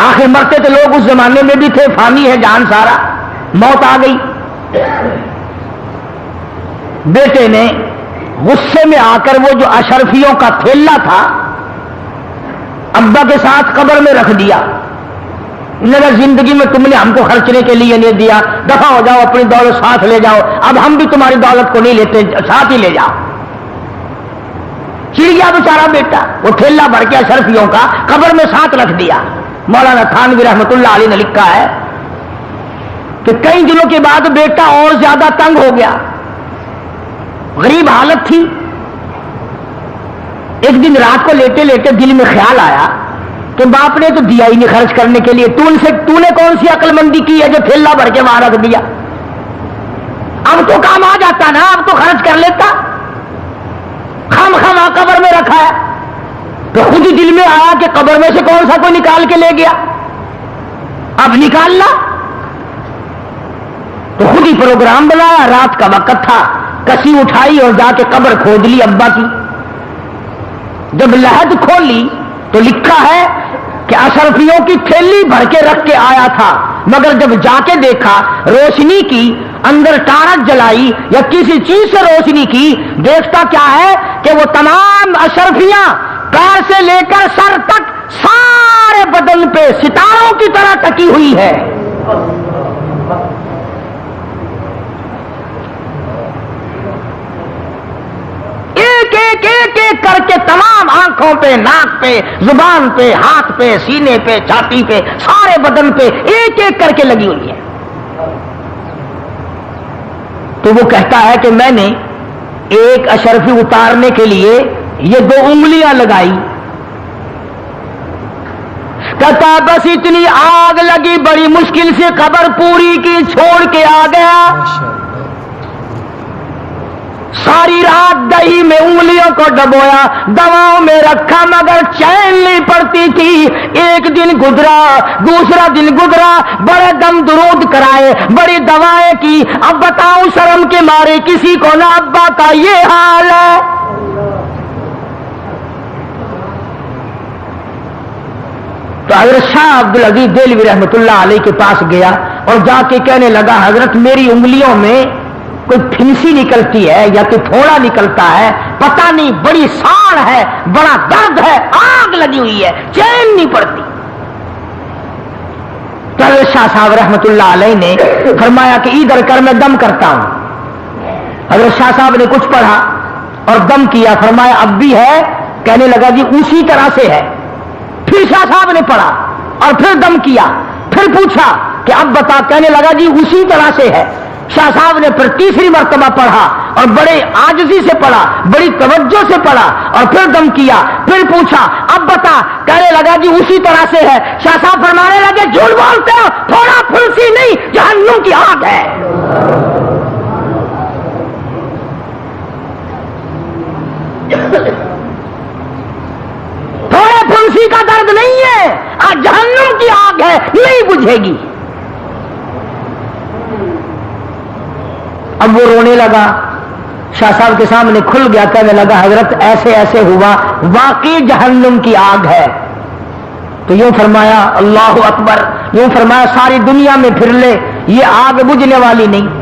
آخر مرتے تو لوگ اس زمانے میں بھی تھے، فانی ہے جان سارا، موت آ گئی۔ بیٹے نے غصے میں آ کر وہ جو اشرفیوں کا تھیلا تھا ابا کے ساتھ قبر میں رکھ دیا۔ لگا زندگی میں تم نے ہم کو خرچنے کے لیے نہیں دیا، دفع ہو جاؤ، اپنی دولت ساتھ لے جاؤ، اب ہم بھی تمہاری دولت کو نہیں لیتے، ساتھ ہی لے جاؤ۔ چڑ گیا بیچارہ بیٹا، وہ تھیلا بھر کے اشرفیوں کا قبر میں ساتھ رکھ دیا۔ مولانا تھانوی رحمت اللہ علیہ نے لکھا ہے کہ کئی دنوں کے بعد بیٹا اور زیادہ تنگ ہو گیا، غریب حالت تھی۔ ایک دن رات کو لیٹے لیٹے دل میں خیال آیا کہ باپ نے تو دیا ہی نہیں خرچ کرنے کے لیے، تو نے کون سی عقل مندی کی ہے جو تھیلا بھر کے وہاں رکھ دیا؟ اب تو کام آ جاتا نا، اب تو خرچ کر لیتا، خام قبر میں رکھا ہے۔ تو خود ہی دل میں آیا کہ قبر میں سے کون سا کوئی نکال کے لے گیا، اب نکالنا۔ تو خود ہی پروگرام بنایا، رات کا وقت تھا، کسی اٹھائی اور جا کے قبر کھود لی ابا کی۔ جب لحد کھولی تو لکھا ہے کہ اشرفیوں کی تھیلی بھر کے رکھ کے آیا تھا، مگر جب جا کے دیکھا روشنی کی، اندر ٹارچ جلائی یا کسی چیز سے روشنی کی، دیکھتا کیا ہے کہ وہ تمام اشرفیاں پیر سے لے کر سر تک سارے بدن پہ ستاروں کی طرح ٹکی ہوئی ہے۔ ایک ایک کر کے تمام آنکھوں پہ، ناک پہ، زبان پہ، ہاتھ پہ، سینے پہ، چھاتی پہ، سارے بدن پہ ایک ایک کر کے لگی ہوئی ہے۔ تو وہ کہتا ہے کہ میں نے ایک اشرفی اتارنے کے لیے یہ 2 انگلیاں لگائی، کہتا بس اتنی آگ لگی، بڑی مشکل سے قبر پوری کی، چھوڑ کے آ گیا۔ ساری رات دہی میں انگلیوں کو ڈبویا، دواؤں میں رکھا، مگر چین نہیں پڑتی تھی۔ ایک دن گزرا، دوسرا دن گزرا، بڑے دم درود کرائے، بڑی دوائیں کی، اب بتاؤں شرم کے مارے کسی کو نہ ابا کا یہ حال ہے۔ تو حضرت شاہ عبدالعزیز دہلوی رحمۃ اللہ علیہ کے پاس گیا اور جا کے کہنے لگا حضرت میری انگلیوں میں کوئی پھنسی نکلتی ہے یا کوئی پھوڑا نکلتا ہے، پتہ نہیں، بڑی ساڑ ہے، بڑا درد ہے، آگ لگی ہوئی ہے، چین نہیں پڑتی۔ تو حضرت شاہ صاحب رحمۃ اللہ علیہ نے فرمایا کہ ادھر کر میں دم کرتا ہوں۔ حضرت شاہ صاحب نے کچھ پڑھا اور دم کیا، فرمایا اب بھی ہے؟ کہنے لگا جی اسی طرح سے ہے۔ پھر شاہ صاحب نے پڑھا اور پھر دم کیا، پھر پوچھا کہ اب بتا، کہنے لگا جی اسی طرح سے ہے۔ شاہ صاحب نے پھر تیسری مرتبہ پڑھا اور بڑے عاجزی سے پڑھا، بڑی توجہ سے پڑھا اور پھر دم کیا، پھر پوچھا اب بتا، کہنے لگا جی اسی طرح سے ہے۔ شاہ صاحب فرمانے لگے جھوٹ بولتے ہو، تھوڑا پھنسی نہیں، جہنم کی آگ ہے۔ تھوڑے پھنسی کا درد نہیں ہے، آج جہنم کی آگ ہے، نہیں بجھے گی۔ اب وہ رونے لگا، شاہ صاحب کے سامنے کھل گیا، کہنے لگا حضرت ایسے ایسے ہوا، واقعی جہنم کی آگ ہے۔ تو یوں فرمایا اللہ اکبر، یوں فرمایا ساری دنیا میں پھر لے، یہ آگ بجھنے والی نہیں،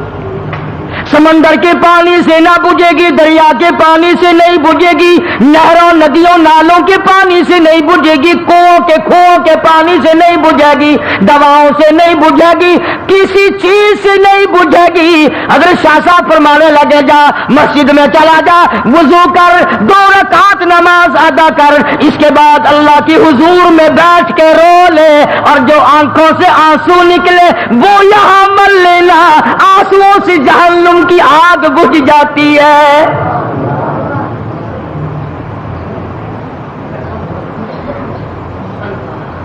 سمندر کے پانی سے نہ بجھے گی، دریا کے پانی سے نہیں بجھے گی، نہروں ندیوں نالوں کے پانی سے نہیں بجھے گی، کنووں کے پانی سے نہیں بجھے گی، دواؤں سے نہیں بجھے گی، کسی چیز سے نہیں بجھے گی۔ اگر شاہ صاحب فرمانے لگے جا مسجد میں چلا جا، وضو کر، 2 رکعت نماز ادا کر، اس کے بعد اللہ کی حضور میں بیٹھ کے رو لے، اور جو آنکھوں سے آنسو نکلے وہ یہاں مل لینا، آنسوؤں سے جہنم کی آگ بجھ جاتی ہے۔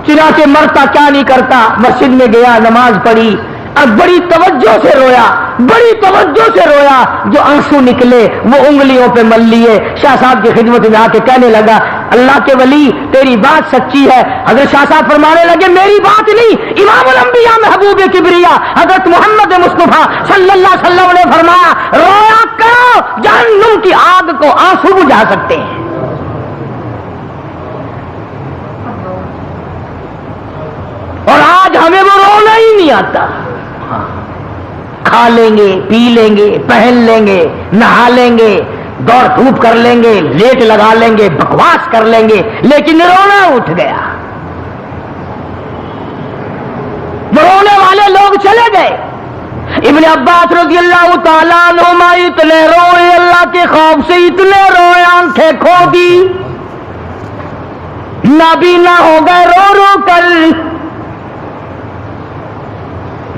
چنانچہ مرتا کیا نہیں کرتا، مسجد میں گیا، نماز پڑھی اور بڑی توجہ سے رویا، بڑی توجہ سے رویا، جو آنسو نکلے وہ انگلیوں پہ مل لیے۔ شاہ صاحب کی خدمت میں آ کے کہنے لگا اللہ کے ولی تیری بات سچی ہے۔ حضرت شاہ صاحب فرمانے لگے میری بات نہیں، امام الانبیاء محبوب کبریا حضرت محمد مصطفیٰ صلی اللہ علیہ وسلم نے فرمایا رویا کرو، جہنم کی آگ کو آنسو بجھا سکتے ہیں۔ اور آج ہمیں وہ رونا ہی نہیں آتا، کھا لیں گے، پی لیں گے، پہن لیں گے، نہا لیں گے، دوڑ دھوپ کر لیں گے، لیٹ لگا لیں گے، بکواس کر لیں گے، لیکن رونا اٹھ گیا۔ رونے والے لوگ چلے گئے۔ ابن عباس رضی اللہ تعالیٰ عنہما اتنے روئے، اللہ کے خوف سے اتنے روئے، آنکھیں کھو دی، نابینا ہو گئے رو رو کر۔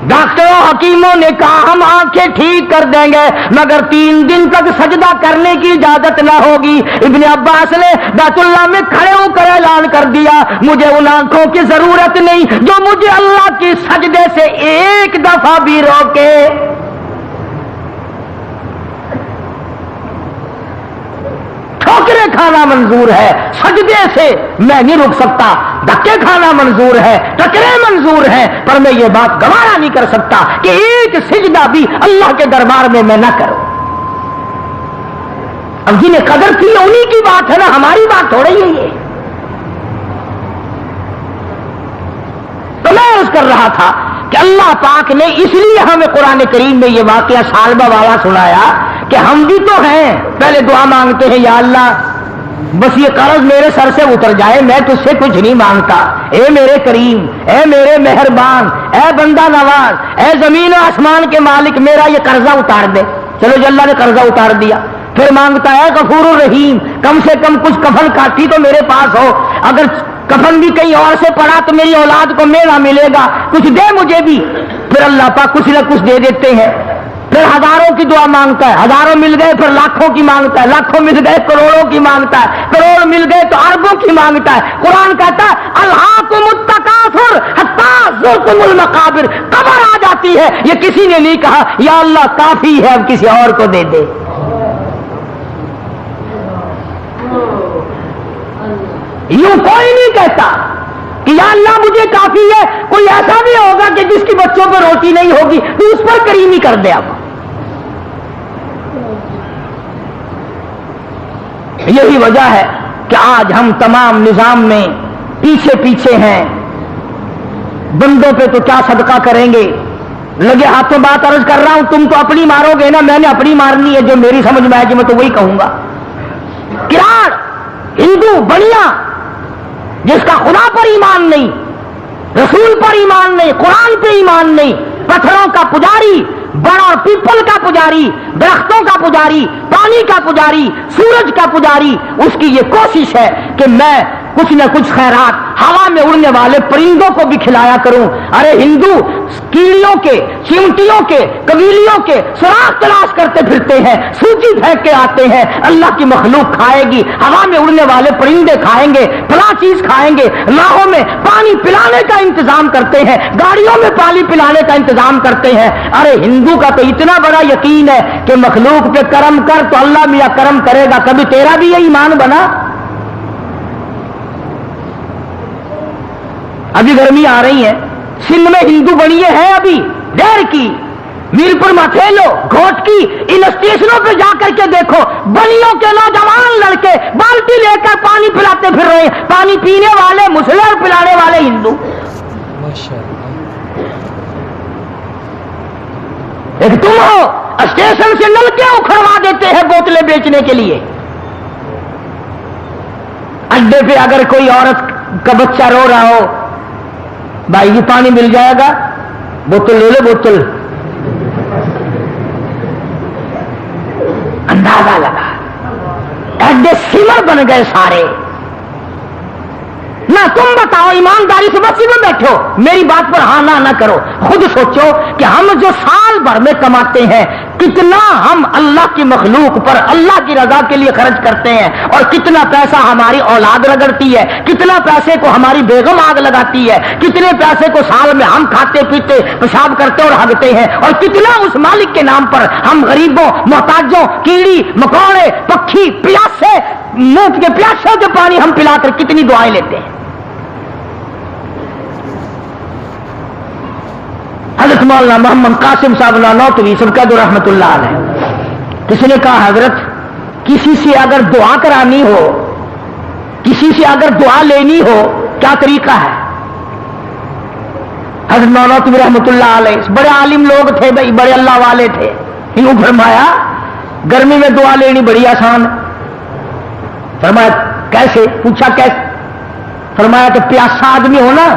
ڈاکٹروں حکیموں نے کہا ہم آنکھیں ٹھیک کر دیں گے مگر 3 دن تک سجدہ کرنے کی اجازت نہ ہوگی۔ ابن عباس نے بیت اللہ میں کھڑے ہو کر اعلان کر دیا مجھے ان آنکھوں کی ضرورت نہیں جو مجھے اللہ کی سجدے سے ایک دفعہ بھی روکے۔ ٹھوکریں کھانا منظور ہے، سجدے سے میں نہیں رک سکتا، دھکے کھانا منظور ہے، ٹکرے منظور ہیں، پر میں یہ بات گوارا نہیں کر سکتا کہ ایک سجدہ بھی اللہ کے دربار میں نہ کروں۔ اب جنہیں قدر تھی انہی کی بات ہے نا، ہماری بات تھوڑی ہی ہے۔ تو میں عرض کر رہا تھا کہ اللہ پاک نے اس لیے ہمیں قرآن کریم میں یہ واقعہ سالبہ والا سنایا کہ ہم بھی تو ہیں، پہلے دعا مانگتے ہیں یا اللہ بس یہ قرض میرے سر سے اتر جائے، میں تجھ سے کچھ نہیں مانگتا، اے میرے کریم، اے میرے مہربان، اے بندہ نواز، اے زمین و آسمان کے مالک، میرا یہ قرضہ اتار دے۔ چلو جی اللہ نے قرضہ اتار دیا، پھر مانگتا ہے غفور الرحیم کم سے کم کچھ کفن کاٹھی تو میرے پاس ہو، اگر کفن بھی کہیں اور سے پڑا تو میری اولاد کو میرا ملے گا، کچھ دے مجھے بھی۔ پھر اللہ پاک کچھ نہ کچھ دے دیتے ہیں۔ پھر ہزاروں کی دعا مانگتا ہے، ہزاروں مل گئے پھر لاکھوں کی مانگتا ہے، لاکھوں مل گئے کروڑوں کی مانگتا ہے، کروڑ مل گئے تو اربوں کی مانگتا ہے۔ قرآن کہتا ہے الہاکم التکاثر حتی زرتم المقابر، قبر آ جاتی ہے، یہ کسی نے نہیں کہا یا اللہ کافی ہے اب کسی اور کو دے دے۔ یوں کوئی نہیں کہتا کہ یا اللہ مجھے کافی ہے، کوئی ایسا بھی ہوگا کہ جس کی بچوں پر روٹی نہیں ہوگی تو اس پر کریمی کر دے۔ اب یہی وجہ ہے کہ آج ہم تمام نظام میں پیچھے پیچھے ہیں، بندوں پہ تو کیا صدقہ کریں گے، لگے ہاتھوں بات عرض کر رہا ہوں، تم تو اپنی مارو گے نا، میں نے اپنی مارنی ہے، جو میری سمجھ میں آئے گی میں تو وہی کہوں گا۔ کراڑ ہندو بنیا جس کا خدا پر ایمان نہیں، رسول پر ایمان نہیں، قرآن پہ ایمان نہیں، پتھروں کا پجاری، بڑا پیپل کا پجاری، درختوں کا پجاری، پانی کا پجاری، سورج کا پجاری، اس کی یہ کوشش ہے کہ میں کچھ نہ کچھ خیرات ہوا میں اڑنے والے پرندوں کو بھی کھلایا کروں۔ ارے ہندو کیڑیوں کے، چیونٹیوں کے، قبیلیوں کے سراغ تلاش کرتے پھرتے ہیں، سوچی پھینک کے آتے ہیں، اللہ کی مخلوق کھائے گی، ہوا میں اڑنے والے پرندے کھائیں گے، فلاں چیز کھائیں گے، راہوں میں پانی پلانے کا انتظام کرتے ہیں، گاڑیوں میں پانی پلانے کا انتظام کرتے ہیں۔ ارے ہندو کا تو اتنا بڑا یقین ہے کہ مخلوق پہ کرم کر تو اللہ میاں کرم کرے گا، کبھی تیرا بھی یہ ایمان بنا؟ ابھی گرمی آ رہی ہے، سندھ میں ہندو بڑیے ہیں ابھی دیر کی، میرپور متھیلو، گھوٹ کی، ان اسٹیشنوں پہ جا کر کے دیکھو، بنیوں کے نوجوان لڑکے بالٹی لے کر پانی پلاتے پھر رہے ہیں، پانی پینے والے مسلم اور پلانے والے ہندو۔ ایک تم ہو اسٹیشن سے نلکے اکھڑوا دیتے ہیں بوتلیں بیچنے کے لیے۔ اڈے پہ اگر کوئی عورت کا بچہ رو رہا ہو، بھائی جی پانی مل جائے گا، بوتل لے لو، بوتل، اندازہ لگا، اڈے سمر بن گئے سارے۔ نہ تم بتاؤ ایمانداری سے بس میں بیٹھو، میری بات پر ہاں نہ کرو، خود سوچو کہ ہم جو سال بھر میں کماتے ہیں کتنا ہم اللہ کی مخلوق پر اللہ کی رضا کے لیے خرچ کرتے ہیں، اور کتنا پیسہ ہماری اولاد رگڑتی ہے، کتنا پیسے کو ہماری بیگم آگ لگاتی ہے، کتنے پیسے کو سال میں ہم کھاتے پیتے پیشاب کرتے اور ہگتے ہیں، اور کتنا اس مالک کے نام پر ہم غریبوں، محتاجوں، کیڑی مکوڑے، پکھی، پیاسے، منہ کے پیاسوں کے پانی ہم پلا کر کتنی دعائیں لیتے ہیں۔ حضرت مولانا محمد قاسم صاحب نانوتوی سبقت رحمت اللہ علیہ، کسی نے کہا حضرت کسی سے اگر دعا کرانی ہو، کسی سے اگر دعا لینی ہو کیا طریقہ ہے؟ حضرت نانوتوی رحمت اللہ علیہ بڑے عالم لوگ تھے بھائی، بڑے اللہ والے تھے، انہوں فرمایا گرمی میں دعا لینی بڑی آسان ہے۔ فرمایا کیسے؟ پوچھا کیسے؟ فرمایا کہ پیاسا آدمی ہو نا،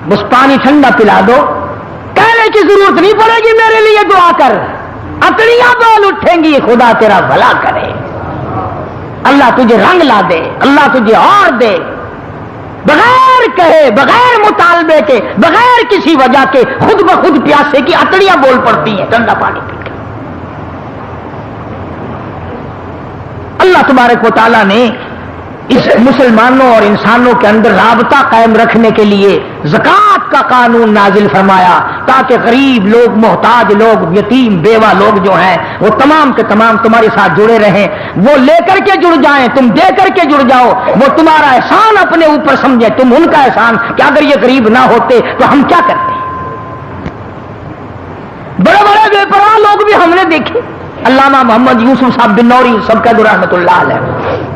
بس پانی ٹھنڈا پلا دو، کہنے کی ضرورت نہیں پڑے گی میرے لیے دعا کر، اکڑیاں بول اٹھیں گی، خدا تیرا بھلا کرے، اللہ تجھے رنگ لا دے، اللہ تجھے اور دے، بغیر کہے، بغیر مطالبے کے، بغیر کسی وجہ کے خود بخود پیاسے کی اکڑیاں بول پڑتی ہیں ٹھنڈا پانی پی کر۔ اللہ تبارک و تعالیٰ نے اس مسلمانوں اور انسانوں کے اندر رابطہ قائم رکھنے کے لیے زکوٰۃ کا قانون نازل فرمایا، تاکہ غریب لوگ، محتاج لوگ، یتیم بیوہ لوگ جو ہیں وہ تمام کے تمام تمہارے ساتھ جڑے رہیں، وہ لے کر کے جڑ جائیں، تم دے کر کے جڑ جاؤ، وہ تمہارا احسان اپنے اوپر سمجھے، تم ان کا احسان کہ اگر یہ غریب نہ ہوتے تو ہم کیا کرتے۔ بڑے بڑے بے پرواہ لوگ بھی ہم نے دیکھے، علامہ محمد یوسف صاحب بنوری سبقت رحمت اللہ علیہ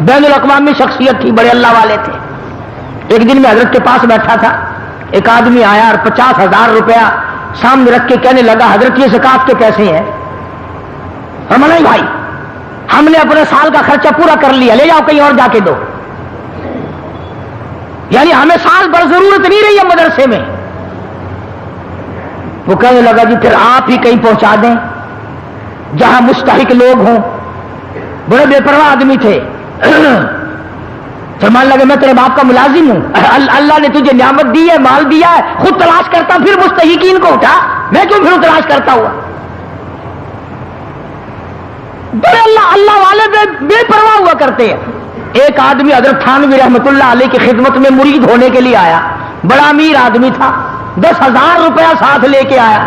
بین الاقوامی شخصیت تھی، بڑے اللہ والے تھے۔ ایک دن میں حضرت کے پاس بیٹھا تھا، ایک آدمی آیا اور 50,000 روپیہ سامنے رکھ کے کہنے لگا حضرت یہ زکوٰۃ کے پیسے ہیں۔ ہم نہیں بھائی، ہم نے اپنے سال کا خرچہ پورا کر لیا، لے جاؤ کہیں اور جا کے دو، یعنی ہمیں سال بھر ضرورت نہیں رہی ہے مدرسے میں۔ وہ کہنے لگا جی پھر آپ ہی کہیں پہنچا دیں جہاں مستحق لوگ ہوں، بڑے بے پرواہ آدمی تھے. فرمان لگے میں تیرے باپ کا ملازم ہوں, اللہ نے تجھے نعمت دی ہے, مال دیا ہے, خود تلاش کرتا پھر مستحقین کو اٹھا, میں کیوں پھر تلاش کرتا ہوا. بڑے اللہ والے بے پرواہ ہوا کرتے ہیں. ایک آدمی حضرت تھانوی رحمت اللہ علیہ کی خدمت میں مرید ہونے کے لیے آیا, بڑا امیر آدمی تھا, 10,000 روپیہ ساتھ لے کے آیا.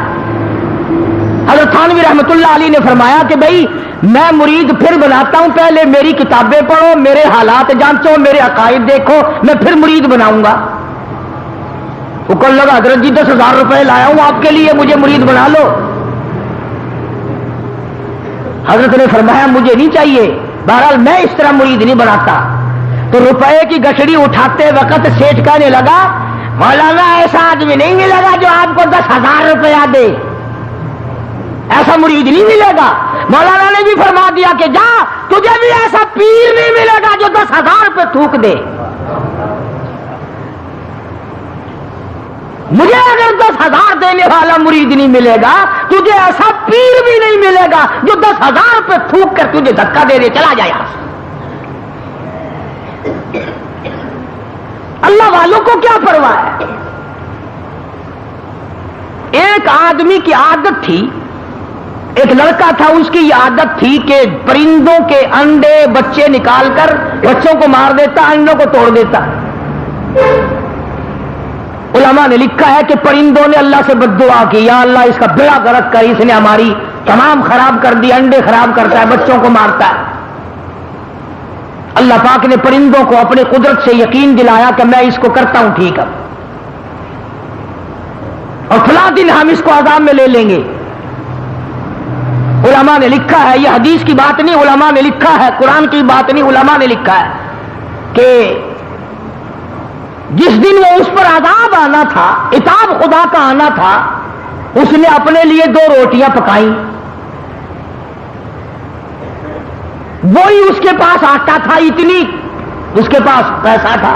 حضرت تھانوی رحمت اللہ علیہ نے فرمایا کہ بھائی میں مرید پھر بناتا ہوں, پہلے میری کتابیں پڑھو, میرے حالات جانچو, میرے عقائد دیکھو, میں پھر مرید بناؤں گا. وہ کہنے لگا حضرت جی 10,000 روپے لایا ہوں آپ کے لیے, مجھے مرید بنا لو. حضرت نے فرمایا مجھے نہیں چاہیے, بہرحال میں اس طرح مرید نہیں بناتا. تو روپے کی گٹڑی اٹھاتے وقت سیٹھ کہنے لگا مولانا ایسا آدمی نہیں ملے گا جو آپ کو 10,000 روپیہ دے, ایسا مرید نہیں ملے گا. مولانا نے بھی فرما دیا کہ جا, تجھے بھی ایسا پیر نہیں ملے گا جو 10,000 روپے تھوک دے. مجھے اگر 10,000 دینے والا مرید نہیں ملے گا, تجھے ایسا پیر بھی نہیں ملے گا جو 10,000 روپے تھوک کر تجھے دھکا دے دے چلا جائے. اللہ والوں کو کیا پرواہ ہے. ایک آدمی کی عادت تھی, ایک لڑکا تھا, اس کی یہ عادت تھی کہ پرندوں کے انڈے بچے نکال کر بچوں کو مار دیتا, انڈوں کو توڑ دیتا. علماء نے لکھا ہے کہ پرندوں نے اللہ سے بد دعا کی, یا اللہ اس کا بیڑا غرق کر, اس نے ہماری تمام خراب کر دی, انڈے خراب کرتا ہے, بچوں کو مارتا ہے. اللہ پاک نے پرندوں کو اپنے قدرت سے یقین دلایا کہ میں اس کو کرتا ہوں ٹھیک ہے, اور فلاں دن ہم اس کو عذاب میں لے لیں گے. علماء نے لکھا ہے, یہ حدیث کی بات نہیں, علماء نے لکھا ہے, قرآن کی بات نہیں, علماء نے لکھا ہے کہ جس دن وہ اس پر عذاب آنا تھا, عتاب خدا کا آنا تھا, اس نے اپنے لیے 2 روٹیاں پکائیں. وہی اس کے پاس آٹا تھا, اتنی اس کے پاس پیسہ تھا,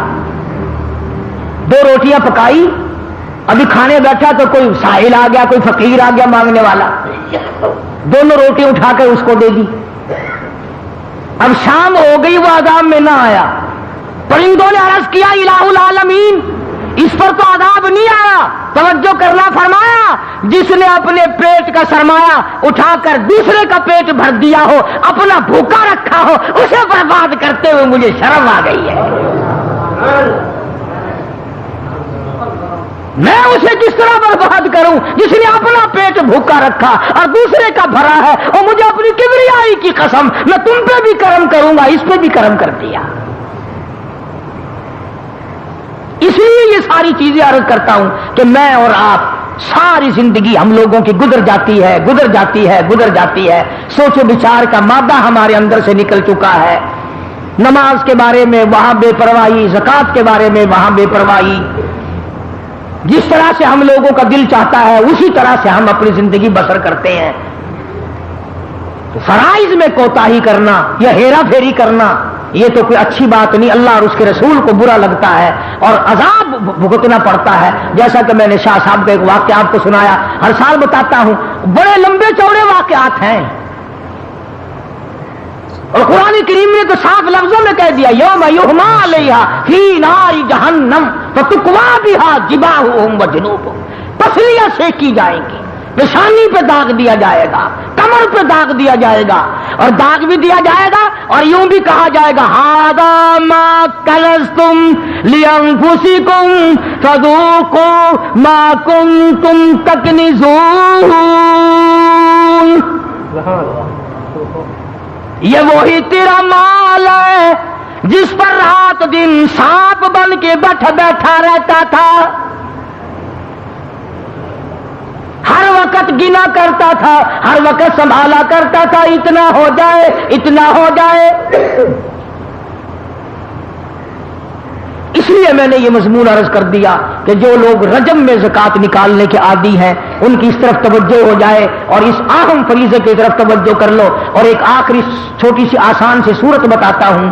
2 روٹیاں پکائی. ابھی کھانے بیٹھا تو کوئی سائل آ گیا, کوئی فقیر آ گیا مانگنے والا, دونوں روٹی اٹھا کر اس کو دے دی. اب شام ہو گئی, وہ عذاب میں نہ آیا. پرندوں نے عرض کیا الہ العالمین, اس پر تو عذاب نہیں آیا. توجہ کرنا, فرمایا جس نے اپنے پیٹ کا سرمایہ اٹھا کر دوسرے کا پیٹ بھر دیا ہو, اپنا بھوکا رکھا ہو, اسے برباد کرتے ہوئے مجھے شرم آ گئی ہے. میں اسے کس طرح برباد کروں جس نے اپنا پیٹ بھوکا رکھا اور دوسرے کا بھرا ہے, اور مجھے اپنی کبریائی کی قسم, میں تم پہ بھی کرم کروں گا, اس پہ بھی کرم کر دیا. اس لیے یہ ساری چیزیں عرض کرتا ہوں کہ میں اور آپ ساری زندگی ہم لوگوں کی گزر جاتی ہے, گزر جاتی ہے, گزر جاتی ہے. سوچ و بچار کا مادہ ہمارے اندر سے نکل چکا ہے. نماز کے بارے میں وہاں بے پرواہی, زکوٰۃ کے بارے میں وہاں بے پرواہی. جس طرح سے ہم لوگوں کا دل چاہتا ہے اسی طرح سے ہم اپنی زندگی بسر کرتے ہیں. تو فرائض میں کوتاہی کرنا یا ہیرا پھیری کرنا یہ تو کوئی اچھی بات نہیں. اللہ اور اس کے رسول کو برا لگتا ہے اور عذاب بھگتنا پڑتا ہے. جیسا کہ میں نے شاہ صاحب کا ایک واقعہ آپ کو سنایا, ہر سال بتاتا ہوں, بڑے لمبے چوڑے واقعات ہیں, اور قرآن کریم نے تو صاف لفظوں میں کہہ دیا یوم یحما علیہا فی نار جہنم فتکوا بہا جباہہم وجنوبہم, پسلیاں سینکی جائیں گی, پیشانی پہ داغ دیا جائے گا, کمر پہ داغ دیا جائے گا, اور داغ بھی دیا جائے گا اور یوں بھی کہا جائے گا ھذا ما کنزتم لانفسکم فذوقوا ما کنتم تکنزون. یہ وہی تیرا مال ہے جس پر رات دن سانپ بن کے بیٹھا رہتا تھا, ہر وقت گنا کرتا تھا, ہر وقت سنبھالا کرتا تھا, اتنا ہو جائے اتنا ہو جائے. اس لیے میں نے یہ مضمون عرض کر دیا کہ جو لوگ رجب میں زکوٰۃ نکالنے کے عادی ہیں ان کی اس طرف توجہ ہو جائے اور اس اہم فریضے کی طرف توجہ کر لو. اور ایک آخری چھوٹی سی آسان سی صورت بتاتا ہوں.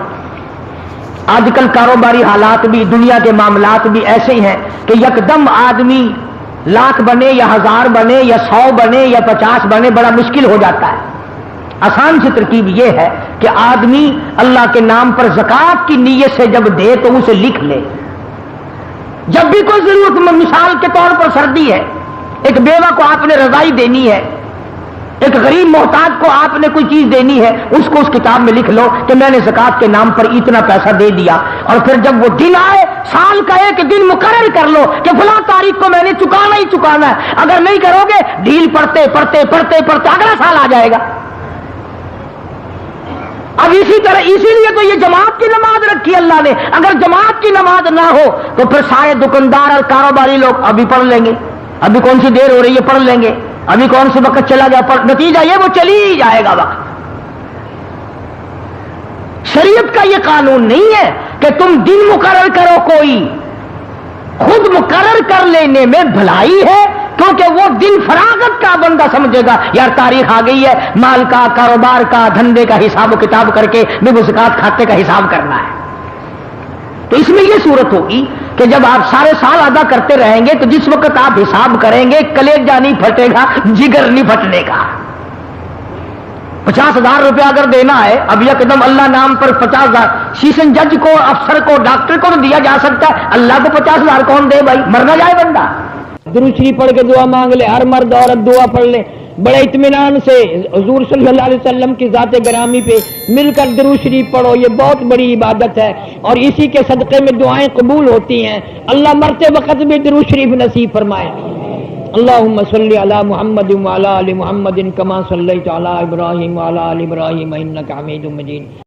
آج کل کاروباری حالات بھی, دنیا کے معاملات بھی ایسے ہی ہیں کہ یکدم آدمی لاکھ بنے یا 1000 بنے یا 100 بنے یا 50 بنے, بڑا مشکل ہو جاتا ہے. آسان سی ترکیب یہ ہے کہ آدمی اللہ کے نام پر زکوٰۃ کی نیت سے جب دے تو اسے لکھ لے. جب بھی کوئی ضرورت، مثال کے طور پر سردی ہے، ایک بیوہ کو آپ نے رضائی دینی ہے، ایک غریب محتاج کو آپ نے کوئی چیز دینی ہے، اس کو اس کتاب میں لکھ لو کہ میں نے زکوٰۃ کے نام پر اتنا پیسہ دے دیا. اور پھر جب وہ دن آئے، سال کا ایک دن مقرر کر لو کہ فلاں تاریخ کو میں نے چکانا ہی چکانا ہے. اگر نہیں کرو گے ڈھیل پڑتے پڑتے پڑتے پڑتے اگلا سال آ جائے گا. اب اسی طرح اسی لیے تو یہ جماعت کی نماز رکھی اللہ نے. اگر جماعت کی نماز نہ ہو تو پھر سارے دکاندار اور کاروباری لوگ ابھی پڑھ لیں گے، ابھی کون سی دیر ہو رہی ہے پڑھ لیں گے، ابھی کون سی وقت چلا گیا پڑھ، نتیجہ یہ وہ چلی ہی جائے گا وقت. شریعت کا یہ قانون نہیں ہے کہ تم دن مقرر کرو، کوئی خود مقرر کر لینے میں بھلائی ہے، کیونکہ وہ دن فراغت کا بندہ سمجھے گا یار تاریخ آ گئی ہے، مال کا، کاروبار کا، دھندے کا حساب و کتاب کر کے بھی زکوٰۃ کھاتے کا حساب کرنا ہے. تو اس میں یہ صورت ہوگی کہ جب آپ سارے سال ادا کرتے رہیں گے تو جس وقت آپ حساب کریں گے کلیجہ نہیں پھٹے گا، جگر نہیں پھٹنے کا. 50,000 روپیہ اگر دینا ہے، اب یکدم اللہ نام پر 50,000 سیشن جج کو، افسر کو، ڈاکٹر کو تو دیا جا سکتا ہے، اللہ کو 50,000 کون دے بھائی؟ مرنا جائے بندہ. درود شریف پڑھ کے دعا مانگ لے، ہر مرد عورت دعا پڑھ لے بڑے اطمینان سے حضور صلی اللہ علیہ وسلم کی ذات گرامی پہ مل کر درود شریف پڑھو. یہ بہت بڑی عبادت ہے اور اسی کے صدقے میں دعائیں قبول ہوتی ہیں. اللہ مرتے وقت بھی درود شریف نصیب فرمائے. اللہم صلی علی محمد وعلی آل محمد کما صلیت علی ابراہیم وعلی آل ابراہیم انک حمید مجید.